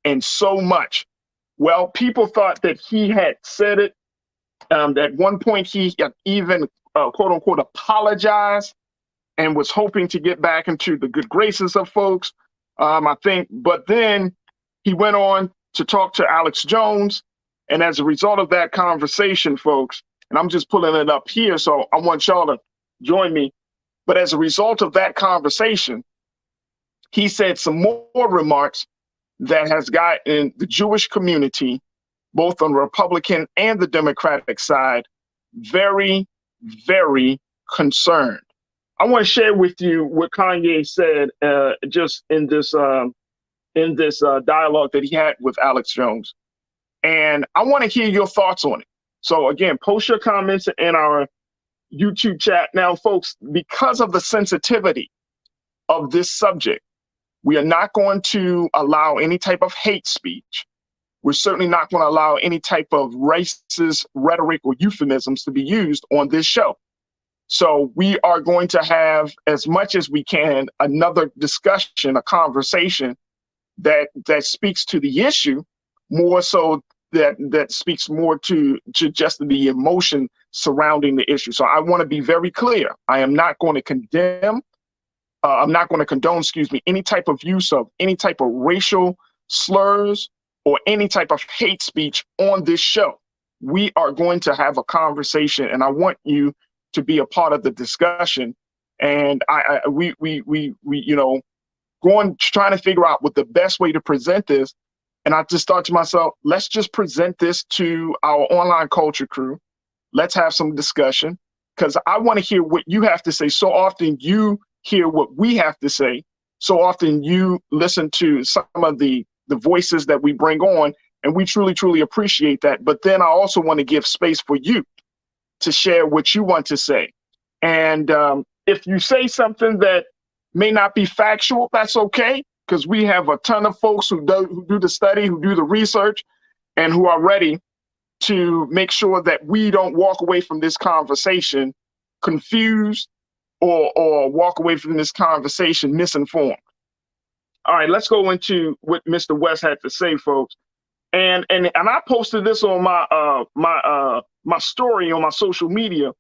A: and so much. Well, people thought that he had said it. At one point, he even, quote unquote, apologized and was hoping to get back into the good graces of folks, I think. But then he went on to talk to Alex Jones. And as a result of that conversation, folks, and I'm just pulling it up here, so I want y'all to join me. But as a result of that conversation, he said some more remarks that has gotten the Jewish community, both on the Republican and the Democratic side, very, very concerned. I want to share with you what Kanye said just in this dialogue that he had with Alex Jones. And I want to hear your thoughts on it. So again, post your comments in our YouTube chat. Now, folks, because of the sensitivity of this subject, we are not going to allow any type of hate speech. We're certainly not going to allow any type of racist rhetoric or euphemisms to be used on this show. So we are going to have, as much as we can, another discussion, a conversation that speaks to the issue more so that speaks more to just the emotion surrounding the issue. So I want to be very clear. I am not going to condemn. I'm not going to condone, any type of use of any type of racial slurs or any type of hate speech on this show. We are going to have a conversation, and I want you to be a part of the discussion. And we trying to figure out what the best way to present this. And I just thought to myself, let's just present this to our online culture crew. Let's have some discussion, because I want to hear what you have to say. So often you hear what we have to say. So often you listen to some of the voices that we bring on, and we truly, truly appreciate that. But then I also want to give space for you to share what you want to say. And if you say something that may not be factual, that's okay, because we have a ton of folks who do the study, who do the research, and who are ready to make sure that we don't walk away from this conversation confused or walk away from this conversation misinformed. All right, let's go into what Mr. West had to say, folks. And I posted this on my story on my social media,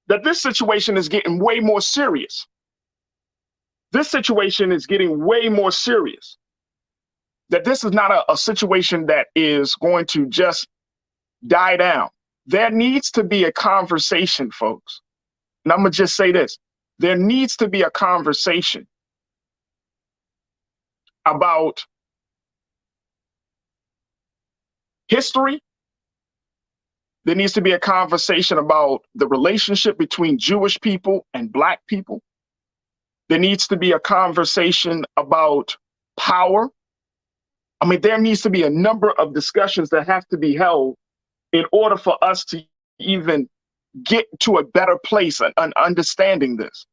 A: that this situation is getting way more serious. This situation is getting way more serious. That this is not a situation that is going to just die down. There needs to be a conversation, folks. And I'm going to just say this. There needs to be a conversation about history. There needs to be a conversation about the relationship between Jewish people and Black people. There needs to be a conversation about power. I mean, there needs to be a number of discussions that have to be held in order for us to even get to a better place and understanding this.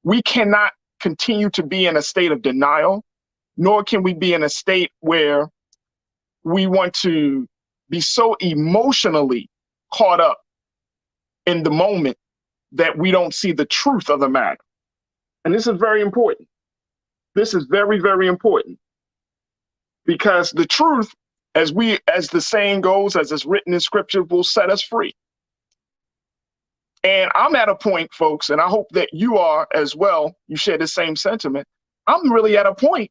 A: We cannot continue to be in a state of denial, nor can we be in a state where we want to be so emotionally caught up in the moment that we don't see the truth of the matter. And this is very important. This is very, very important, because the truth, as the saying goes, as it's written in scripture, will set us free. And I'm at a point, folks, and I hope that you are as well. You share the same sentiment. I'm really at a point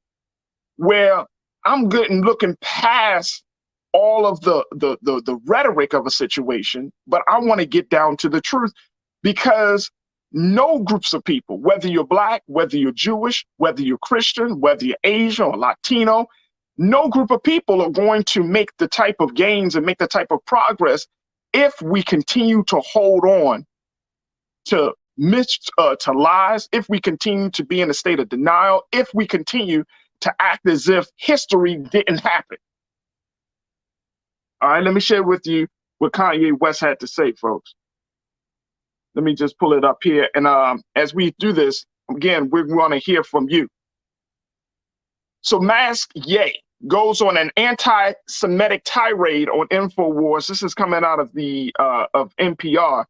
A: where I'm good and looking past all of the rhetoric of a situation, but I want to get down to the truth, because no groups of people, whether you're Black, whether you're Jewish, whether you're Christian, whether you're Asian or Latino, no group of people are going to make the type of gains and make the type of progress if we continue to hold on to lies, if we continue to be in a state of denial, if we continue to act as if history didn't happen. All right, let me share with you what Kanye West had to say, folks. Let me just pull it up here. And as we do this, again, we're going to hear from you. So Mask Ye goes on an anti-Semitic tirade on InfoWars. This is coming out of the of NPR.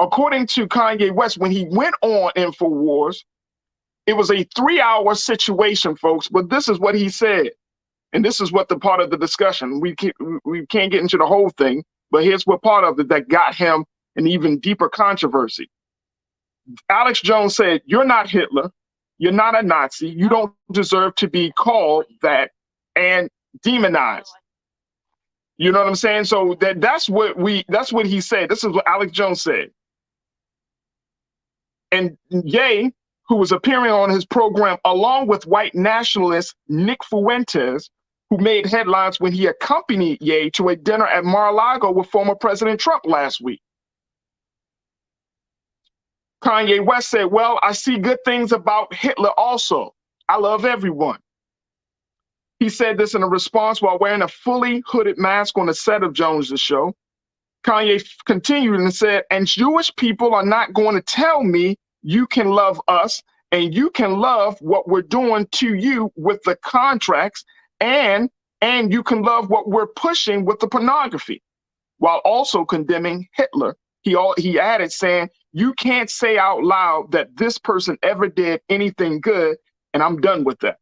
A: According to Kanye West, when he went on InfoWars, it was a 3-hour situation, folks. But this is what he said. And this is what the part of the discussion, we can't get into the whole thing, but here's what part of it that got him an even deeper controversy. Alex Jones said, "You're not Hitler. You're not a Nazi. You don't deserve to be called that and demonized." You know what I'm saying? So that's what he said. This is what Alex Jones said. And Ye, who was appearing on his program along with white nationalist Nick Fuentes, who made headlines when he accompanied Ye to a dinner at Mar-a-Lago with former President Trump last week. Kanye West said, "Well, I see good things about Hitler also. I love everyone." He said this in a response while wearing a fully hooded mask on the set of Jones' show. Kanye continued and said, "And Jewish people are not going to tell me you can love us and you can love what we're doing to you with the contracts and you can love what we're pushing with the pornography," while also condemning Hitler. He added saying, "You can't say out loud that this person ever did anything good, and I'm done with that."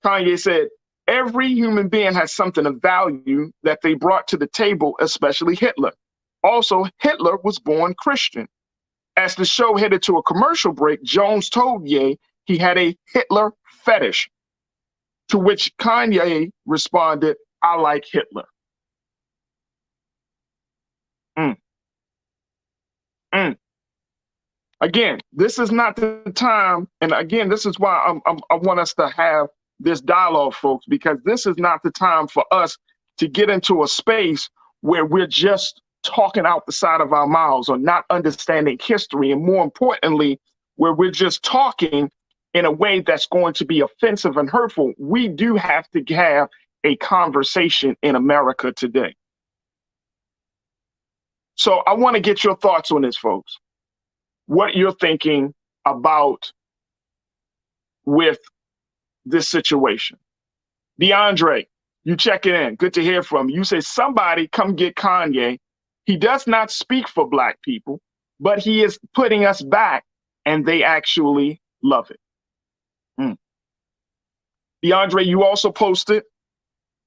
A: Kanye said, "Every human being has something of value that they brought to the table, especially Hitler. Also, Hitler was born Christian. As the show headed to a commercial break, Jones told Ye he had a Hitler fetish, to which Kanye responded, "I like Hitler." Again, this is not the time, and again, this is why I want us to have this dialogue, folks, because this is not the time for us to get into a space where we're just talking out the side of our mouths or not understanding history, and more importantly, where we're just talking in a way that's going to be offensive and hurtful. We do have to have a conversation in America today. So I want to get your thoughts on this, folks. What you're thinking about with this situation. DeAndre, you checking in. Good to hear from you. You say, somebody come get Kanye. He does not speak for Black people, but he is putting us back, and they actually love it. DeAndre, you also posted,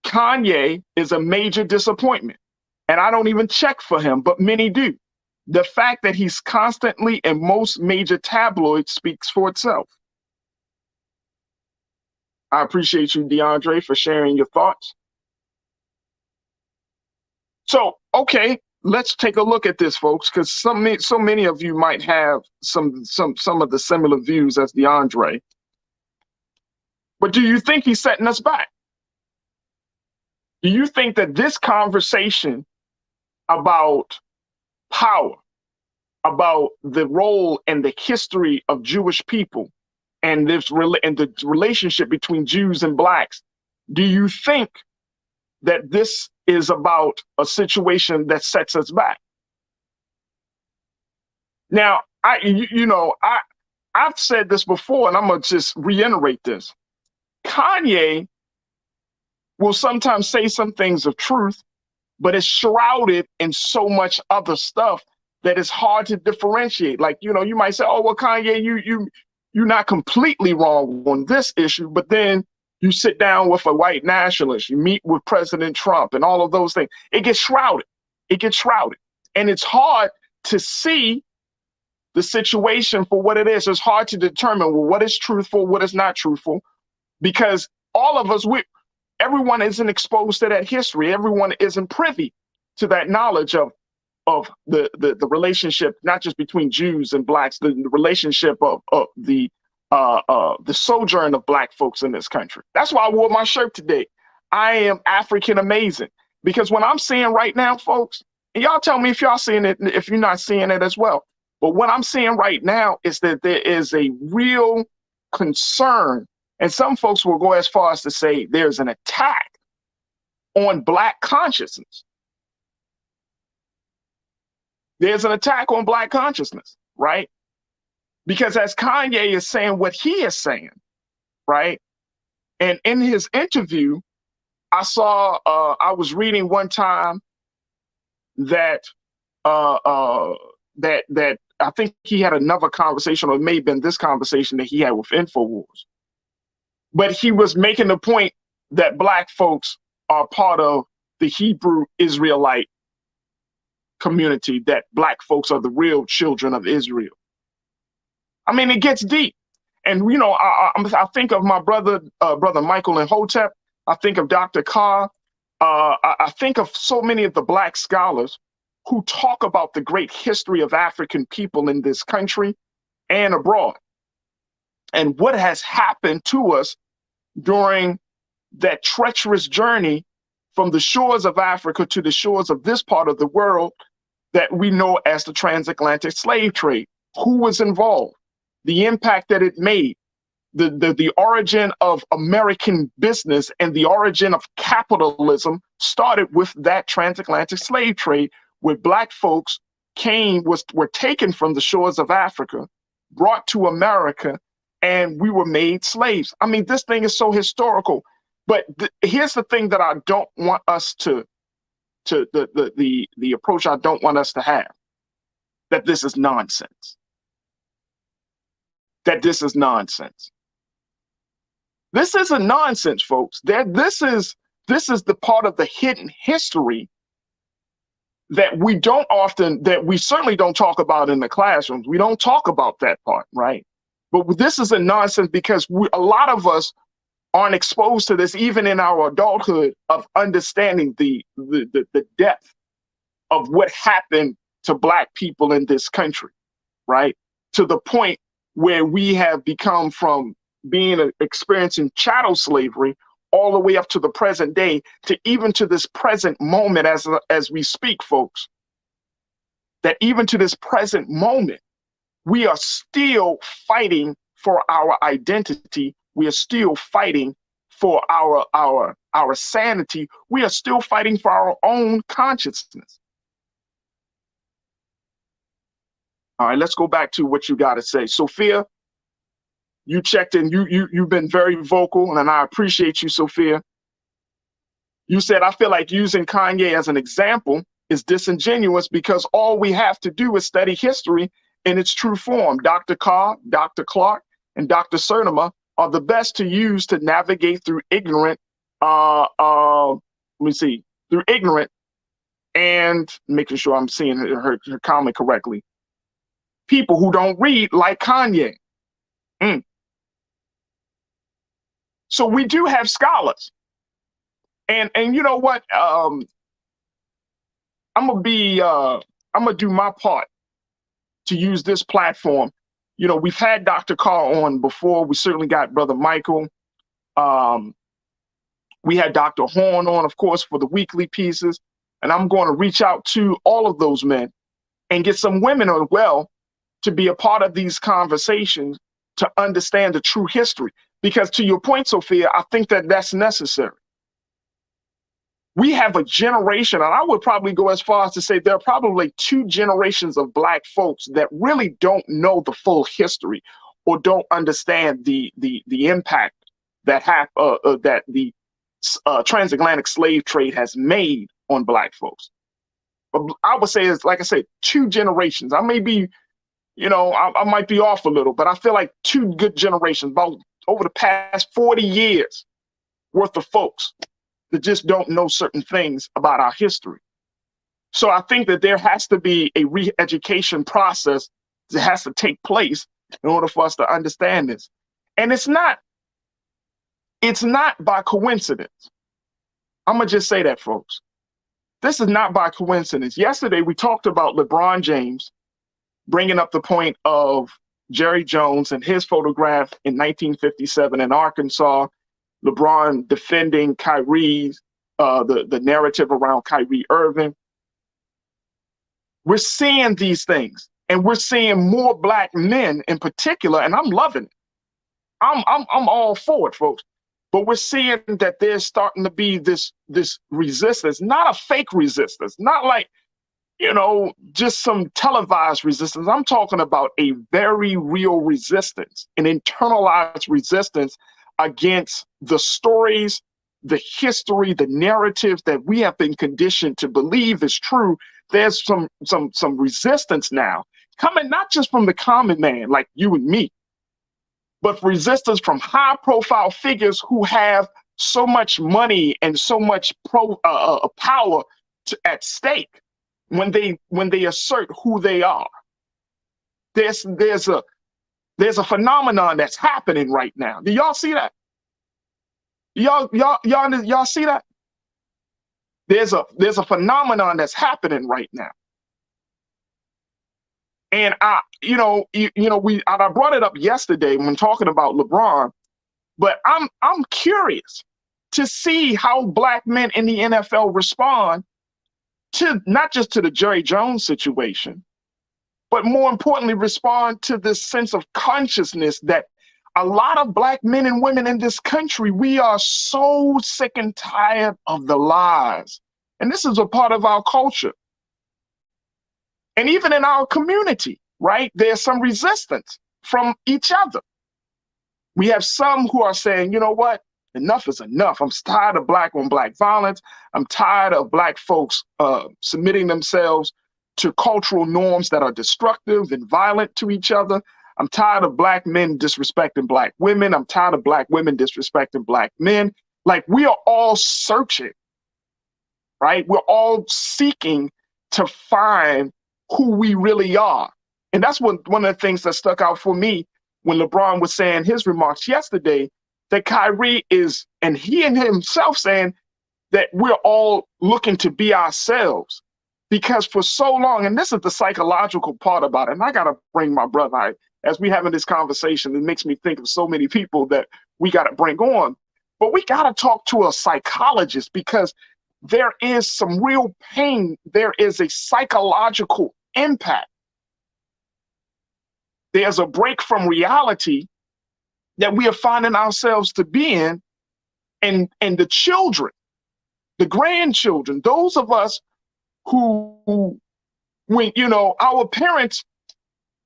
A: Kanye is a major disappointment, and I don't even check for him, but many do. The fact that he's constantly in most major tabloids speaks for itself. I appreciate you, DeAndre, for sharing your thoughts. So, okay, let's take a look at this, folks, because so many of you might have some of the similar views as DeAndre. But do you think he's setting us back? Do you think that this conversation about power, about the role and the history of Jewish people and the relationship between Jews and Blacks, do you think that this is about a situation that sets us back? Now, I've said this before, and I'm gonna just reiterate this. Kanye will sometimes say some things of truth, but it's shrouded in so much other stuff that it's hard to differentiate. Like, you might say, oh, well, Kanye, you're not completely wrong on this issue, but then you sit down with a white nationalist, you meet with President Trump and all of those things. It gets shrouded. It gets shrouded. And it's hard to see the situation for what it is. It's hard to determine, well, what is truthful, what is not truthful, because all of us, everyone isn't exposed to that history. Everyone isn't privy to that knowledge of the relationship, not just between Jews and Blacks, the relationship of the sojourn of Black folks in this country. That's why I wore my shirt today. I am African amazing, because what I'm seeing right now, folks, and y'all tell me if y'all seeing it, if you're not seeing it as well. But what I'm seeing right now is that there is a real concern, and some folks will go as far as to say there's an attack on Black consciousness. There's an attack on Black consciousness, right? Because as Kanye is saying what he is saying, right? And in his interview, I saw, I was reading one time that that I think he had another conversation, or it may have been this conversation that he had with InfoWars. But he was making the point that Black folks are part of the Hebrew Israelite community, that Black folks are the real children of Israel. I mean, it gets deep. And, I think of my brother Michael and Hotep. I think of Dr. Carr. I think of so many of the Black scholars who talk about the great history of African people in this country and abroad, and what has happened to us during that treacherous journey from the shores of Africa to the shores of this part of the world that we know as the transatlantic slave trade. Who was involved? The impact that it made, the origin of American business and the origin of capitalism started with that transatlantic slave trade, where Black folks were taken from the shores of Africa, brought to America, and we were made slaves. I mean, this thing is so historical. But here's the thing that I don't want us the approach I don't want us to have, that this is nonsense. That this is nonsense. This isn't nonsense, folks. This is the part of the hidden history that we certainly don't talk about in the classrooms. We don't talk about that part, right? But this is a nonsense because a lot of us aren't exposed to this, even in our adulthood, of understanding the depth of what happened to Black people in this country, right? To the point where we have become from experiencing chattel slavery all the way up to the present day, to even to this present moment as we speak, folks. That even to this present moment, we are still fighting for our identity. We are still fighting for our sanity. We are still fighting for our own consciousness. All right, let's go back to what you got to say. Sophia, you checked in. You've been very vocal, and I appreciate you, Sophia. You said, I feel like using Kanye as an example is disingenuous because all we have to do is study history in its true form. Dr. Carr, Dr. Clark, and Dr. Cernema are the best to use to navigate through ignorant, through ignorant, and making sure I'm seeing her comment correctly. People who don't read like Kanye. So we do have scholars. And you know what? I'm gonna do my part to use this platform. You know, we've had Dr. Carr on before. We certainly got Brother Michael. We had Dr. Horn on, of course, for the weekly pieces. And I'm going to reach out to all of those men and get some women as well to be a part of these conversations to understand the true history. Because to your point, Sophia, I think that that's necessary. We have a generation, and I would probably go as far as to say there are probably 2 generations of Black folks that really don't know the full history or don't understand the impact that the transatlantic slave trade has made on Black folks. But I would say it's, like I said, 2 generations. I may be, I might be off a little, but I feel like 2 good generations, about over the past 40 years worth of folks that just don't know certain things about our history. So I think that there has to be a re-education process that has to take place in order for us to understand this. And it's not by coincidence. I'm gonna just say that, folks. This is not by coincidence. Yesterday, we talked about LeBron James bringing up the point of Jerry Jones and his photograph in 1957 in Arkansas, LeBron defending Kyrie's, the narrative around Kyrie Irving. We're seeing these things, and we're seeing more Black men in particular, and I'm loving it. I'm all for it, folks. But we're seeing that there's starting to be this resistance, not a fake resistance, not like, just some televised resistance. I'm talking about a very real resistance, an internalized resistance against the stories, the history, the narrative that we have been conditioned to believe is true. There's some resistance now coming not just from the common man like you and me, but resistance from high-profile figures who have so much money and so much power at stake when they assert who they are. There's a phenomenon that's happening right now. Do y'all see that? Y'all see that? There's a phenomenon that's happening right now. And I brought it up yesterday when talking about LeBron, but I'm curious to see how Black men in the NFL respond to not just to the Jerry Jones situation, but more importantly, respond to this sense of consciousness that a lot of Black men and women in this country, we are so sick and tired of the lies. And this is a part of our culture. And even in our community, right, there's some resistance from each other. We have some who are saying, you know what, enough is enough. I'm tired of Black on Black violence. I'm tired of Black folks submitting themselves to cultural norms that are destructive and violent to each other. I'm tired of Black men disrespecting Black women. I'm tired of Black women disrespecting Black men. Like, we are all searching, right? We're all seeking to find who we really are. And that's one of the things that stuck out for me when LeBron was saying his remarks yesterday, that Kyrie is, and he and himself saying that we're all looking to be ourselves. Because for so long, and this is the psychological part about it, and I got to bring my brother, as we having this conversation, it makes me think of so many people that we got to bring on. But we got to talk to a psychologist, because there is some real pain. There is a psychological impact. There's a break from reality that we are finding ourselves to be in, and the children, the grandchildren, those of us who when, our parents,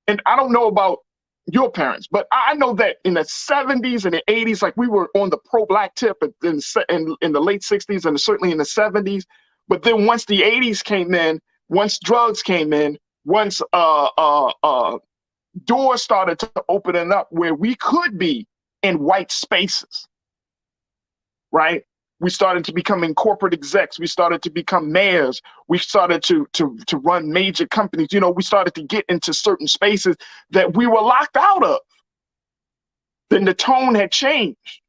A: and I don't know about your parents, but I know that in the 70s and the 80s, like we were on the pro-black tip in the late 60s and certainly in the 70s. But then once the 80s came in, once drugs came in, once doors started to open up where we could be in white spaces, right? We started to become corporate execs. We started to become mayors. We started to run major companies. We started to get into certain spaces that we were locked out of. Then the tone had changed.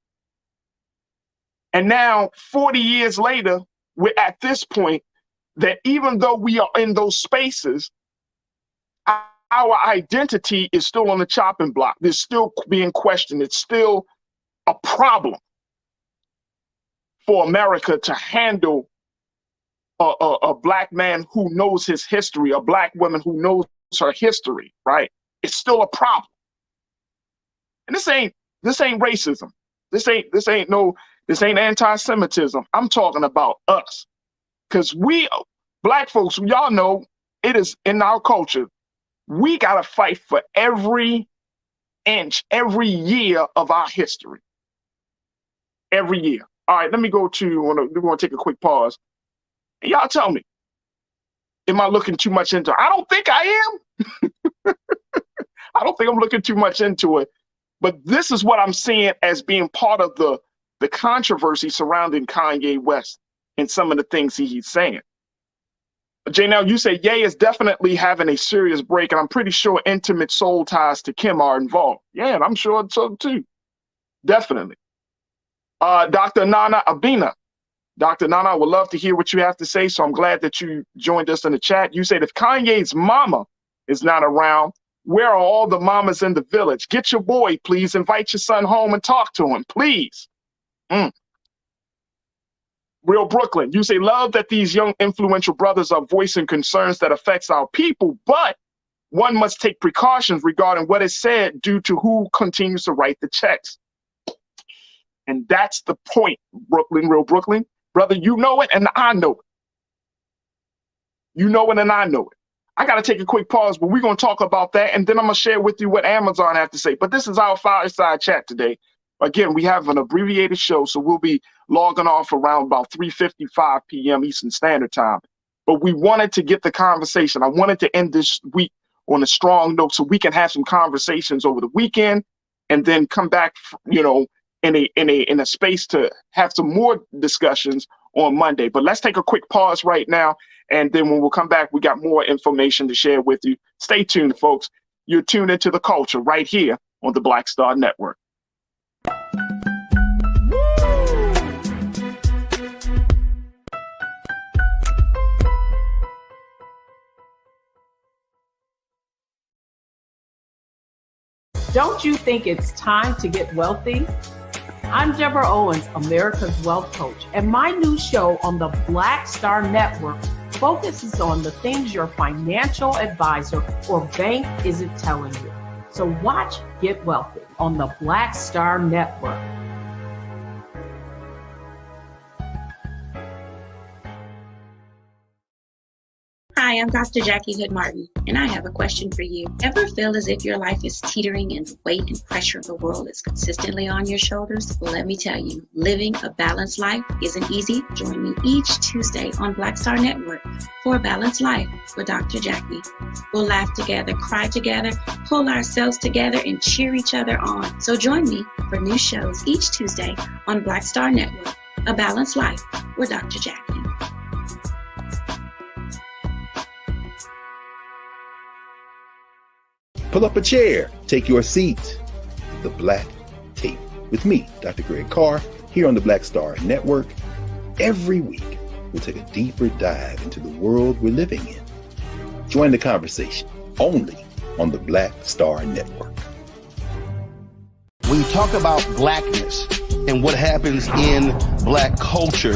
A: And now, 40 years later, we're at this point that even though we are in those spaces, our identity is still on the chopping block. There's still being questioned. It's still a problem for America to handle a black man who knows his history, a black woman who knows her history, right? It's still a problem. And this ain't racism. This ain't anti-Semitism. I'm talking about us. Because we, black folks, y'all know it is in our culture. We got to fight for every inch, every year of our history. Every year. All right, let me go to, we're going to take a quick pause. And y'all tell me, am I looking too much into it? I don't think I am. I don't think I'm looking too much into it. But this is what I'm seeing as being part of the controversy surrounding Kanye West and some of the things he's saying. Janelle, you say Ye is definitely having a serious break, and I'm pretty sure intimate soul ties to Kim are involved. Yeah, and I'm sure so too. Definitely. Dr. Nana Abina. Dr. Nana, I would love to hear what you have to say, so I'm glad that you joined us in the chat. You said if Kanye's mama is not around, where are all the mamas in the village? Get your boy, please. Invite your son home and talk to him, please. Real Brooklyn, you say, love that these young influential brothers are voicing concerns that affects our people, but one must take precautions regarding what is said due to who continues to write the checks. And that's the point, Brooklyn, Real Brooklyn. Brother, you know it and I know it. You know it and I know it. I got to take a quick pause, but we're going to talk about that, and then I'm going to share with you what Amazon have to say. But this is our fireside chat today. Again, we have an abbreviated show, so we'll be logging off around about 3:55 p.m. Eastern Standard Time. But we wanted to get the conversation. I wanted to end this week on a strong note so we can have some conversations over the weekend and then come back, in a space to have some more discussions on Monday. But let's take a quick pause right now, and then when we'll come back, we got more information to share with you. Stay tuned, folks. You're tuned into The Culture right here on the Black Star Network.
S: Don't you think it's time to get wealthy? I'm Deborah Owens, America's Wealth Coach, and my new show on the Black Star Network focuses on the things your financial advisor or bank isn't telling you. So watch Get Wealthy on the Black Star Network.
T: Hi, I'm Dr. Jackie Hood Martin, and I have a question for you. Ever feel as if your life is teetering and the weight and pressure of the world is consistently on your shoulders? Well, let me tell you, living a balanced life isn't easy. Join me each Tuesday on Black Star Network for A Balanced Life with Dr. Jackie. We'll laugh together, cry together, pull ourselves together, and cheer each other on. So join me for new shows each Tuesday on Black Star Network, A Balanced Life with Dr. Jackie.
G: Pull up a chair, take your seat. The Black Tape with me, Dr. Greg Carr, here on the Black Star Network. Every week, we'll take a deeper dive into the world we're living in. Join the conversation only on the Black Star Network.
C: When you talk about blackness and what happens in black culture,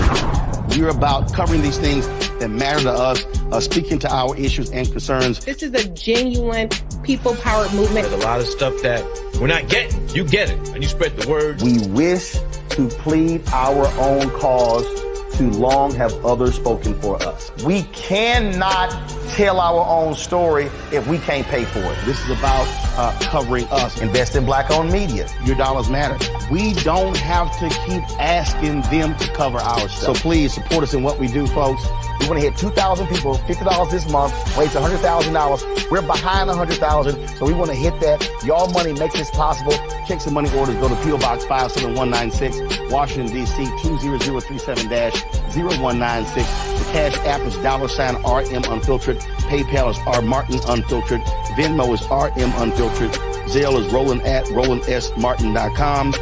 C: we're about covering these things that matter to us, speaking to our issues and concerns.
U: This is a genuine people-powered movement.
D: There's a lot of stuff that we're not getting. You get it, and you spread the word.
C: We wish to plead our own cause. Too long have others spoken for us. We cannot tell our own story if we can't pay for it. This is about covering us. Invest in black-owned media. Your dollars matter. We don't have to keep asking them to cover our stuff. So please support us in what we do, folks. We want to hit 2,000 people, $50 this month, raise $100,000. We're behind 100,000, so we want to hit that. Y'all money makes this possible. Check some money orders. Go to P.O. Box 57196, Washington, D.C. 20037-0196. The Cash App is $RM Unfiltered. PayPal is R Martin Unfiltered. Venmo is RM Unfiltered. Zelle is Roland@RolandSMartin.com.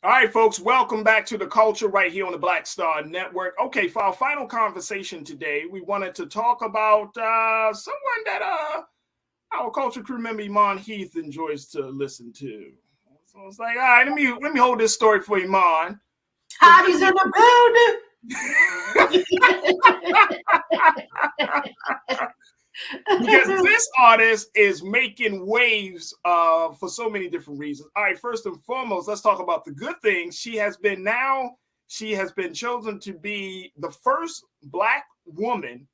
A: All right, folks, welcome back to The Culture right here on the Black Star Network. Okay, for our final conversation today, we wanted to talk about someone that our culture crew member Iman Heath enjoys to listen to. So it's like, all right, let me hold this story for Iman.
S: Hotties in the building.
A: Because this artist is making waves for so many different reasons. All right, first and foremost, let's talk about the good things. She has been chosen to be the first Black woman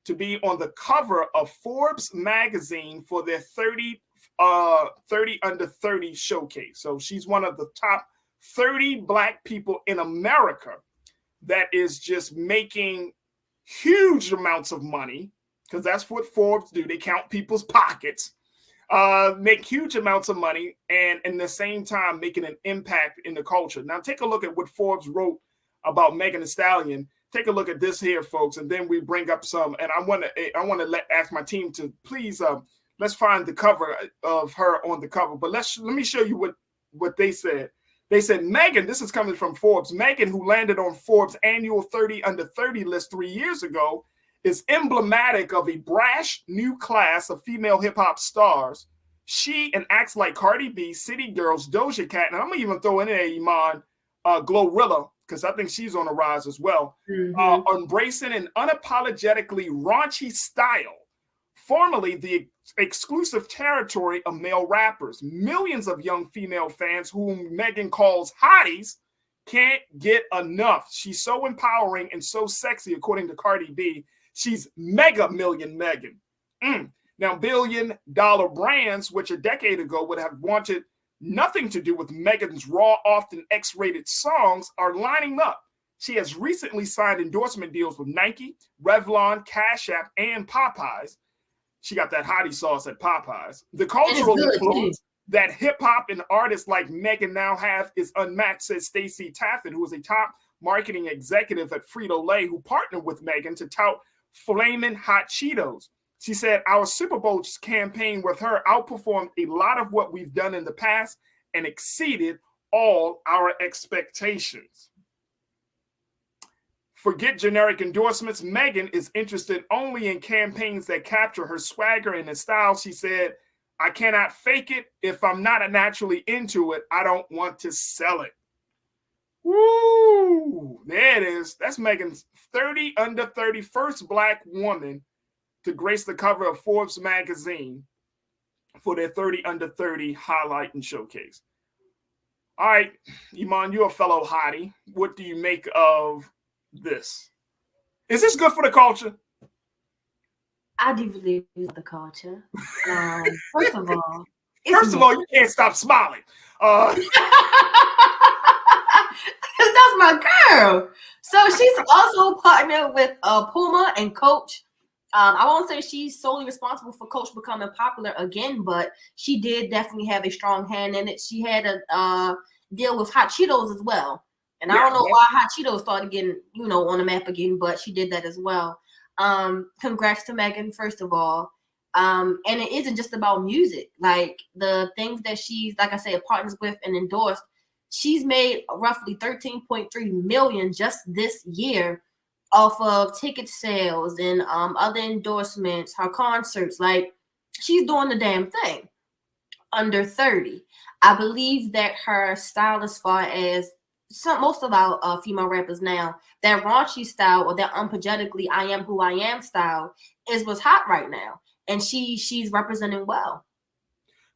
A: to be on the cover of Forbes magazine for their 30 under 30 showcase. So she's one of the top 30 Black people in America that is just making huge amounts of money, because that's what Forbes do. They count people's pockets, make huge amounts of money, and in the same time making an impact in the culture. Now take a look at what Forbes wrote about Megan Thee Stallion. Take a look at this here, folks, and then we bring up some. And I want to ask my team to please let's find the cover of her on the cover. But let me show you what they said. They said Megan. This is coming from Forbes. Megan, who landed on Forbes' annual 30 under 30 list 3 years ago, is emblematic of a brash new class of female hip-hop stars. She and acts like Cardi B, City Girls, Doja Cat, and I'm going to even throw in there, Iman, Glorilla, because I think she's on the rise as well, embracing an unapologetically raunchy style, formerly the exclusive territory of male rappers. Millions of young female fans, whom Megan calls hotties, can't get enough. She's so empowering and so sexy, according to Cardi B. She's mega million Megan. Now, billion-dollar brands, which a decade ago would have wanted nothing to do with Megan's raw, often X-rated songs, are lining up. She has recently signed endorsement deals with Nike, Revlon, Cash App, and Popeyes. She got that hottie sauce at Popeyes. The cultural influence that hip-hop and artists like Megan now have is unmatched, says Stacey Taffet, who is a top marketing executive at Frito-Lay, who partnered with Megan to tout Flamin' Hot Cheetos. She said, our Super Bowl campaign with her outperformed a lot of what we've done in the past and exceeded all our expectations. Forget generic endorsements. Megan is interested only in campaigns that capture her swagger and her style. She said, I cannot fake it. If I'm not naturally into it, I don't want to sell it. Woo! There it is. That's Megan's 30 under 30 first Black woman to grace the cover of Forbes magazine for their 30 under 30 highlight and showcase. All right, Iman, you're a fellow hottie. What do you make of this? Is this good for the culture?
V: I do believe it's the culture. First of all,
A: you can't stop smiling.
V: Because that's my girl. So she's also partnered with Puma and Coach. I won't say she's solely responsible for Coach becoming popular again, but she did definitely have a strong hand in it. She had a deal with Hot Cheetos as well. And I don't know why Hot Cheetos started getting, on the map again, but she did that as well. Congrats to Megan, first of all. And it isn't just about music. Like the things that she's, like I said, partners with and endorsed, she's made roughly 13.3 million just this year off of ticket sales and other endorsements, her concerts. Like she's doing the damn thing. Under 30. I believe that her style, as far as most of our female rappers now, that raunchy style or that unapologetically I am who I am style is what's hot right now. And she's representing well.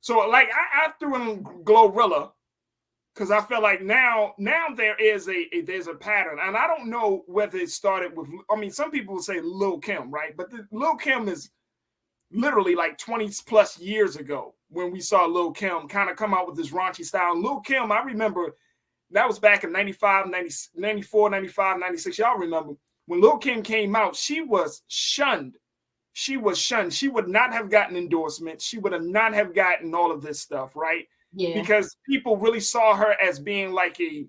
A: So like I threw in Glorilla because I feel like now there's a pattern, and I don't know whether it started with. I mean, some people will say Lil Kim, right? But Lil Kim is literally like 20 plus years ago when we saw Lil Kim kind of come out with this raunchy style. And Lil Kim, I remember that was back in 95, 94, 95, 96. Y'all remember when Lil Kim came out, she was shunned. She was shunned. She would not have gotten endorsements. She would have not have gotten all of this stuff, right?
V: Yeah.
A: Because people really saw her as being like a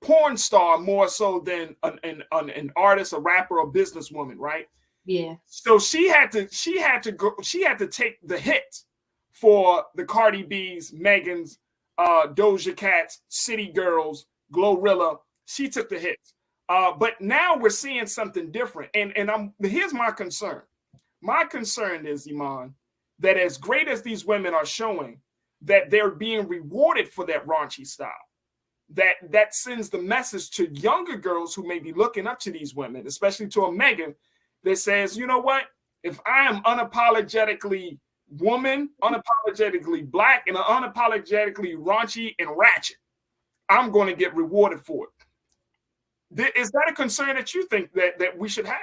A: porn star more so than an artist, a rapper, or businesswoman, right?
V: Yeah.
A: So she had to take the hit for the Cardi B's, Megan's, Doja Cat's, City Girls, Glorilla. She took the hits. But now we're seeing something different. And here's my concern. My concern is, Iman, that as great as these women are showing, that they're being rewarded for that raunchy style. That sends the message to younger girls who may be looking up to these women, especially to a Megan, that says, you know what? If I am unapologetically woman, unapologetically black, and unapologetically raunchy and ratchet, I'm going to get rewarded for it. Is that a concern that you think that we should have?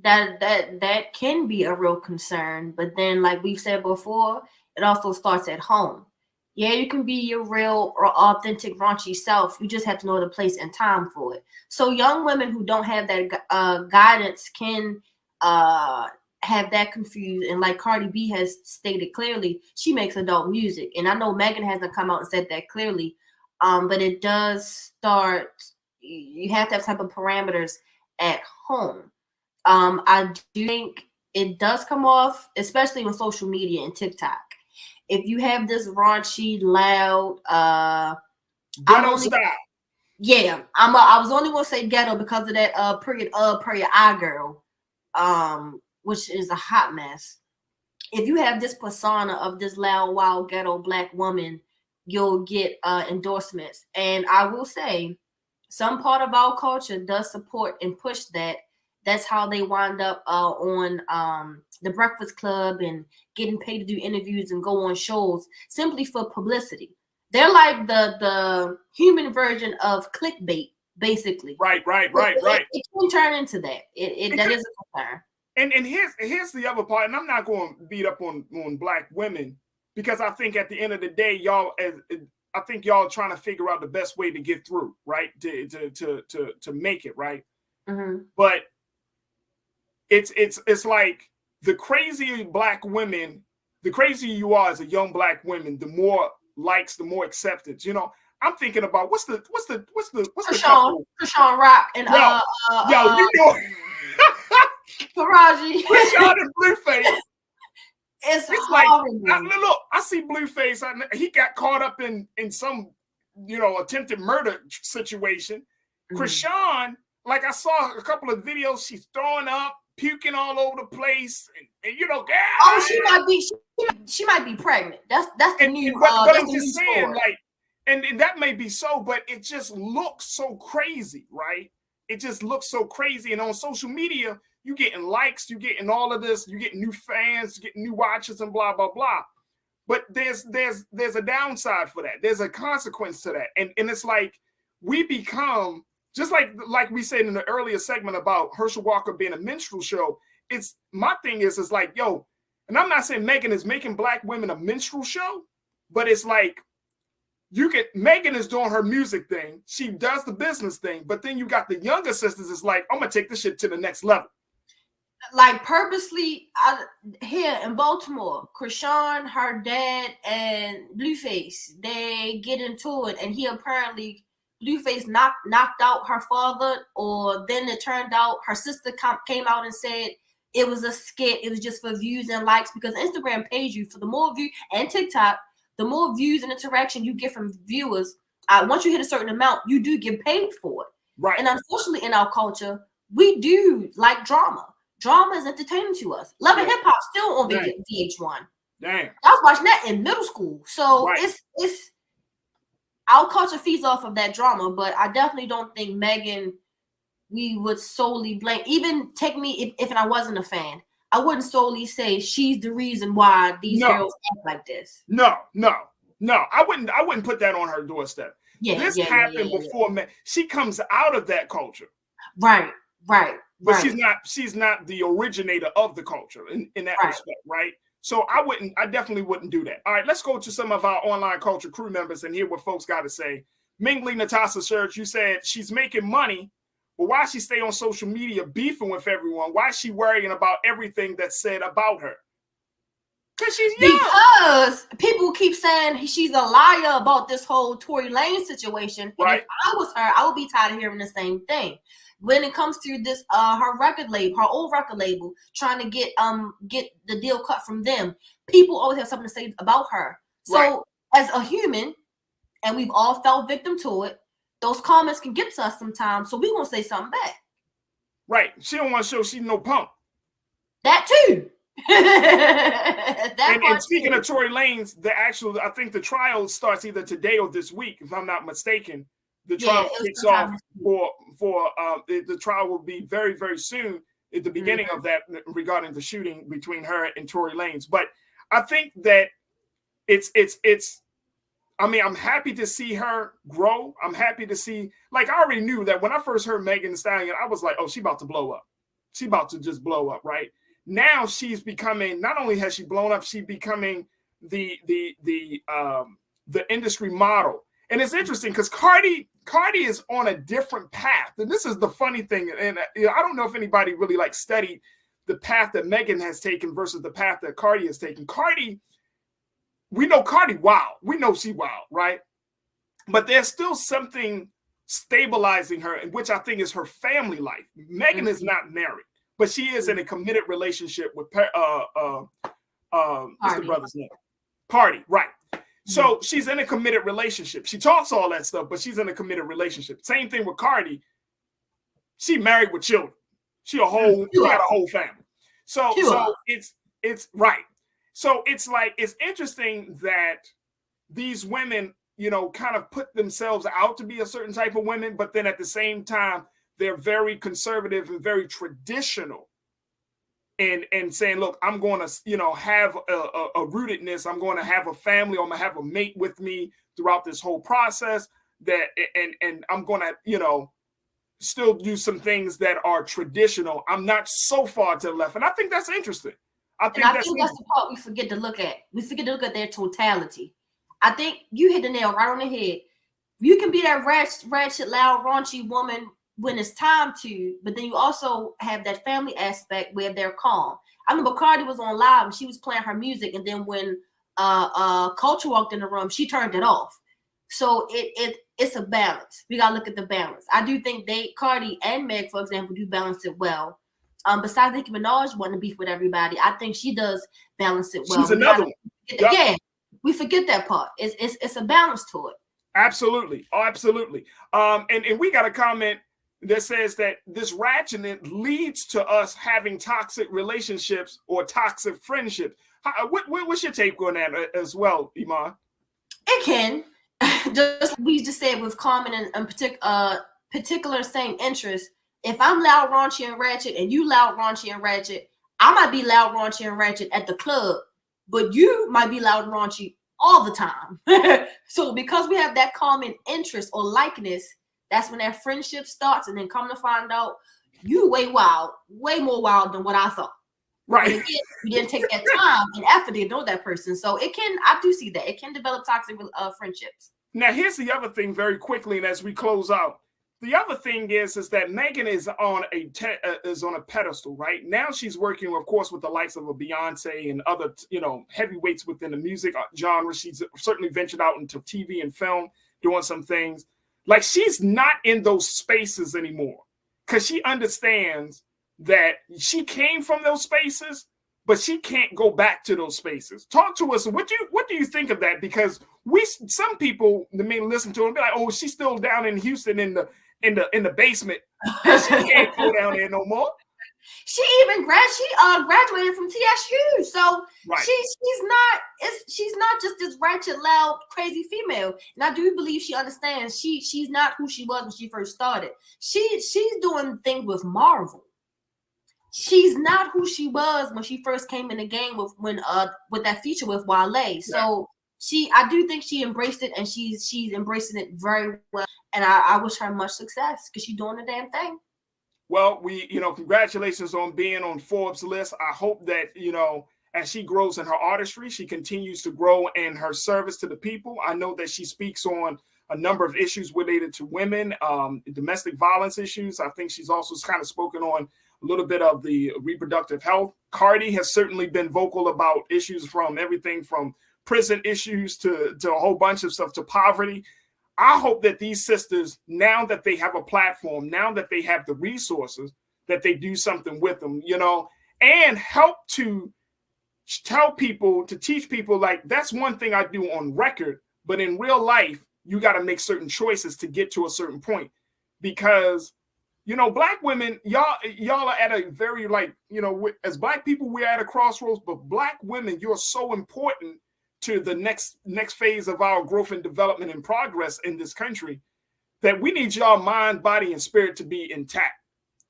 V: That can be a real concern, but then, like we've said before, it also starts at home. Yeah, you can be your real or authentic raunchy self. You just have to know the place and time for it. So young women who don't have that guidance can have that confused. And like Cardi B has stated clearly, she makes adult music. And I know Megan hasn't come out and said that clearly, but it does start. You have to have type of parameters at home. I do think it does come off, especially on social media and TikTok. If you have this raunchy, loud,
A: ghetto style.
V: Yeah, I was only gonna say ghetto because of that period I girl, which is a hot mess. If you have this persona of this loud, wild, ghetto black woman, you'll get endorsements. And I will say, some part of our culture does support and push that. That's how they wind up on the Breakfast Club and getting paid to do interviews and go on shows simply for publicity. They're like the human version of clickbait, basically.
A: Right.
V: It can turn into that. That is a concern.
A: And here's the other part, and I'm not going to beat up on black women, because I think at the end of the day, y'all are trying to figure out the best way to get through, right? To make it, right?
V: Mm-hmm.
A: But it's like the crazier black women, the crazier you are as a young black woman, the more likes, the more acceptance. You know, I'm thinking about what's the
V: Krishan Rock and
A: you know
V: Taraji.
A: Krishan and Blueface.
V: It's
A: like look, I see Blueface. He got caught up in some attempted murder situation. Mm-hmm. Krishan, like I saw a couple of videos, she's throwing up, puking all over the place, and
V: she might be pregnant. That's the new.
A: But I'm just saying, like, and that may be so, but it just looks so crazy, right? It just looks so crazy, and on social media, you getting likes, you getting all of this, you getting new fans, you getting new watchers, and blah blah blah. But there's a downside for that. There's a consequence to that, and it's like we become. Just like we said in the earlier segment about Herschel Walker being a minstrel show, it's my thing is like, yo, and I'm not saying Megan is making black women a minstrel show, but it's like Megan is doing her music thing, she does the business thing, but then you got the younger sisters, it's like, I'm gonna take this shit to the next level.
V: like purposely here in Baltimore, Krishan, her dad, and Blueface, they get into it, and he apparently Blueface knocked out her father, or then it turned out her sister came out and said it was a skit. It was just for views and likes, because Instagram pays you for the more view, and TikTok, the more views and interaction you get from viewers. Once you hit a certain amount, you do get paid for it.
A: Right.
V: And unfortunately, in our culture, we do like drama. Drama is entertaining to us. Love and Hip Hop still on VH1.
A: Damn.
V: I was watching that in middle school. So it's our culture feeds off of that drama, but I definitely don't think Megan, we would solely blame. Even take me if I wasn't a fan, I wouldn't solely say she's the reason why these girls act like this.
A: No. I wouldn't put that on her doorstep. This happened before. She comes out of that culture.
V: Right.
A: But she's not the originator of the culture in that respect, right? So I definitely wouldn't do that. All right, let's go to some of our online culture crew members and hear what folks got to say. Mingly Natasha Church, you said she's making money, but why she stay on social media beefing with everyone? Why is she worrying about everything that's said about her? Because she's young.
V: Because people keep saying she's a liar about this whole Tory Lanez situation. And if I was her, I would be tired of hearing the same thing. When it comes to this, her old record label, trying to get the deal cut from them, people always have something to say about her. So as a human, and we've all fell victim to it, those comments can get to us sometimes. So we're gonna say something back.
A: Right. She don't want to show she's no punk.
V: That too.
A: And speaking of Tory Lanez, I think the trial starts either today or this week, if I'm not mistaken. The trial kicks off the trial will be very, very soon at the beginning of that regarding the shooting between her and Tory Lanez. But I think that I'm happy to see her grow. I'm happy to see, I already knew that when I first heard Megan Thee Stallion, I was like, oh, she about to blow up. She about to just blow up, right? Now she's becoming, not only has she blown up, she's becoming the industry model. And it's interesting because Cardi is on a different path. And this is the funny thing. And I don't know if anybody really studied the path that Megan has taken versus the path that Cardi has taken. We know Cardi wild. We know she wild, right? But there's still something stabilizing her, which I think is her family life. Megan is not married, but she is in a committed relationship with what's the brother's name? Party, right. So she's in a committed relationship. She talks all that stuff, but she's in a committed relationship. Same thing with Cardi. She married with children. She got a whole family. So it's right. So it's interesting that these women, kind of put themselves out to be a certain type of women, but then at the same time, they're very conservative and very traditional. And saying, look, I'm going to, have a rootedness. I'm going to have a family. I'm going to have a mate with me throughout this whole process. And I'm going to, still do some things that are traditional. I'm not so far to the left, and I think that's interesting. I think that's
V: the part we forget to look at. We forget to look at their totality. I think you hit the nail right on the head. You can be that ratchet, loud, raunchy woman when it's time to, but then you also have that family aspect where they're calm. I remember Cardi was on live and she was playing her music, and then when Culture walked in the room, she turned it off. So it's a balance. We gotta look at the balance. I do think Cardi and Meg, for example, do balance it well. Besides Nicki Minaj wanting to beef with everybody, I think she does balance it well.
A: She's another one.
V: Yeah, we forget that part. It's a balance to it.
A: Absolutely, absolutely. And we got a comment that says that this ratchetness leads to us having toxic relationships or toxic friendships. What's your take on that as well, Iman?
V: It can. We just said with common and particular same interest. If I'm loud, raunchy, and ratchet, and you loud, raunchy, and ratchet, I might be loud, raunchy, and ratchet at the club, but you might be loud and raunchy all the time. So because we have that common interest or likeness, that's when that friendship starts, and then come to find out you way more wild than what I thought.
A: Right.
V: Again, you didn't take that time and effort to know that person. So I do see that. It can develop toxic friendships.
A: Now, here's the other thing very quickly, and as we close out, the other thing is that Megan is on a pedestal right now. She's working, of course, with the likes of a Beyonce and other, heavyweights within the music genre. She's certainly ventured out into TV and film, doing some things. Like, she's not in those spaces anymore because she understands that she came from those spaces, but she can't go back to those spaces. Talk to us. What do you think of that? Because some people may listen to it and be like, "Oh, she's still down in Houston in the basement. She can't go down there no more."
V: She even graduated from TSU, so
A: right.
V: she's not just this ratchet, loud, crazy female. And I do believe she understands she's not who she was when she first started. She's doing things with Marvel. She's not who she was when she first came in the game with that feature with Wale. So I do think she embraced it, and she's embracing it very well. And I wish her much success because she's doing the damn thing.
A: Well, congratulations on being on Forbes list. I hope that, as she grows in her artistry, she continues to grow in her service to the people. I know that she speaks on a number of issues related to women, domestic violence issues. I think she's also kind of spoken on a little bit of the reproductive health. Cardi has certainly been vocal about issues from everything from prison issues to a whole bunch of stuff, to poverty. I hope that these sisters, now that they have a platform, now that they have the resources, that they do something with them, and help to tell people, to teach people, like, that's one thing I do on record, but in real life, you got to make certain choices to get to a certain point. Because, Black women, y'all are at a very, as Black people, we're at a crossroads, but Black women, you're so important to the next phase of our growth and development and progress in this country, that we need y'all mind, body, and spirit to be intact.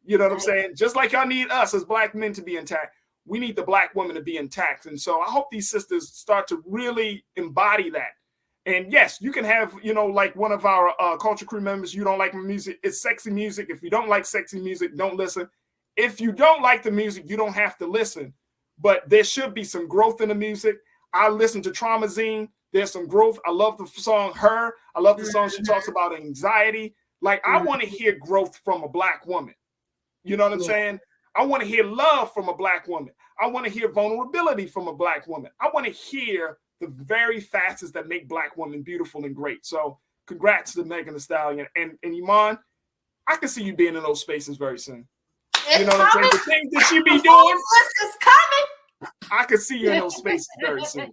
A: You know what I'm saying? Just like y'all need us as Black men to be intact, we need the Black women to be intact. And so I hope these sisters start to really embody that. And yes, you can have, like one of our culture crew members, you don't like music, it's sexy music. If you don't like sexy music, don't listen. If you don't like the music, you don't have to listen. But there should be some growth in the music. I listen to Traumazine. There's some growth. I love the song Her. I love the song she talks about anxiety. Like, I want to hear growth from a Black woman. You know what I'm saying? I want to hear love from a Black woman. I want to hear vulnerability from a Black woman. I want to hear the very facets that make Black women beautiful and great. So congrats to Megan Thee Stallion. And Iman, I can see you being in those spaces very soon.
V: It's
A: what I'm saying? The things that you be doing.
V: It's coming.
A: I can see you in those spaces very soon.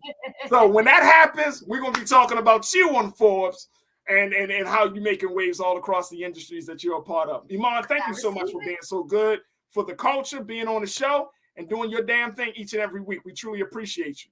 A: So when that happens, we're going to be talking about you on Forbes and how you're making waves all across the industries that you're a part of. Iman, thank you so much for being so good for the culture, being on the show, and doing your damn thing each and every week. We truly appreciate you.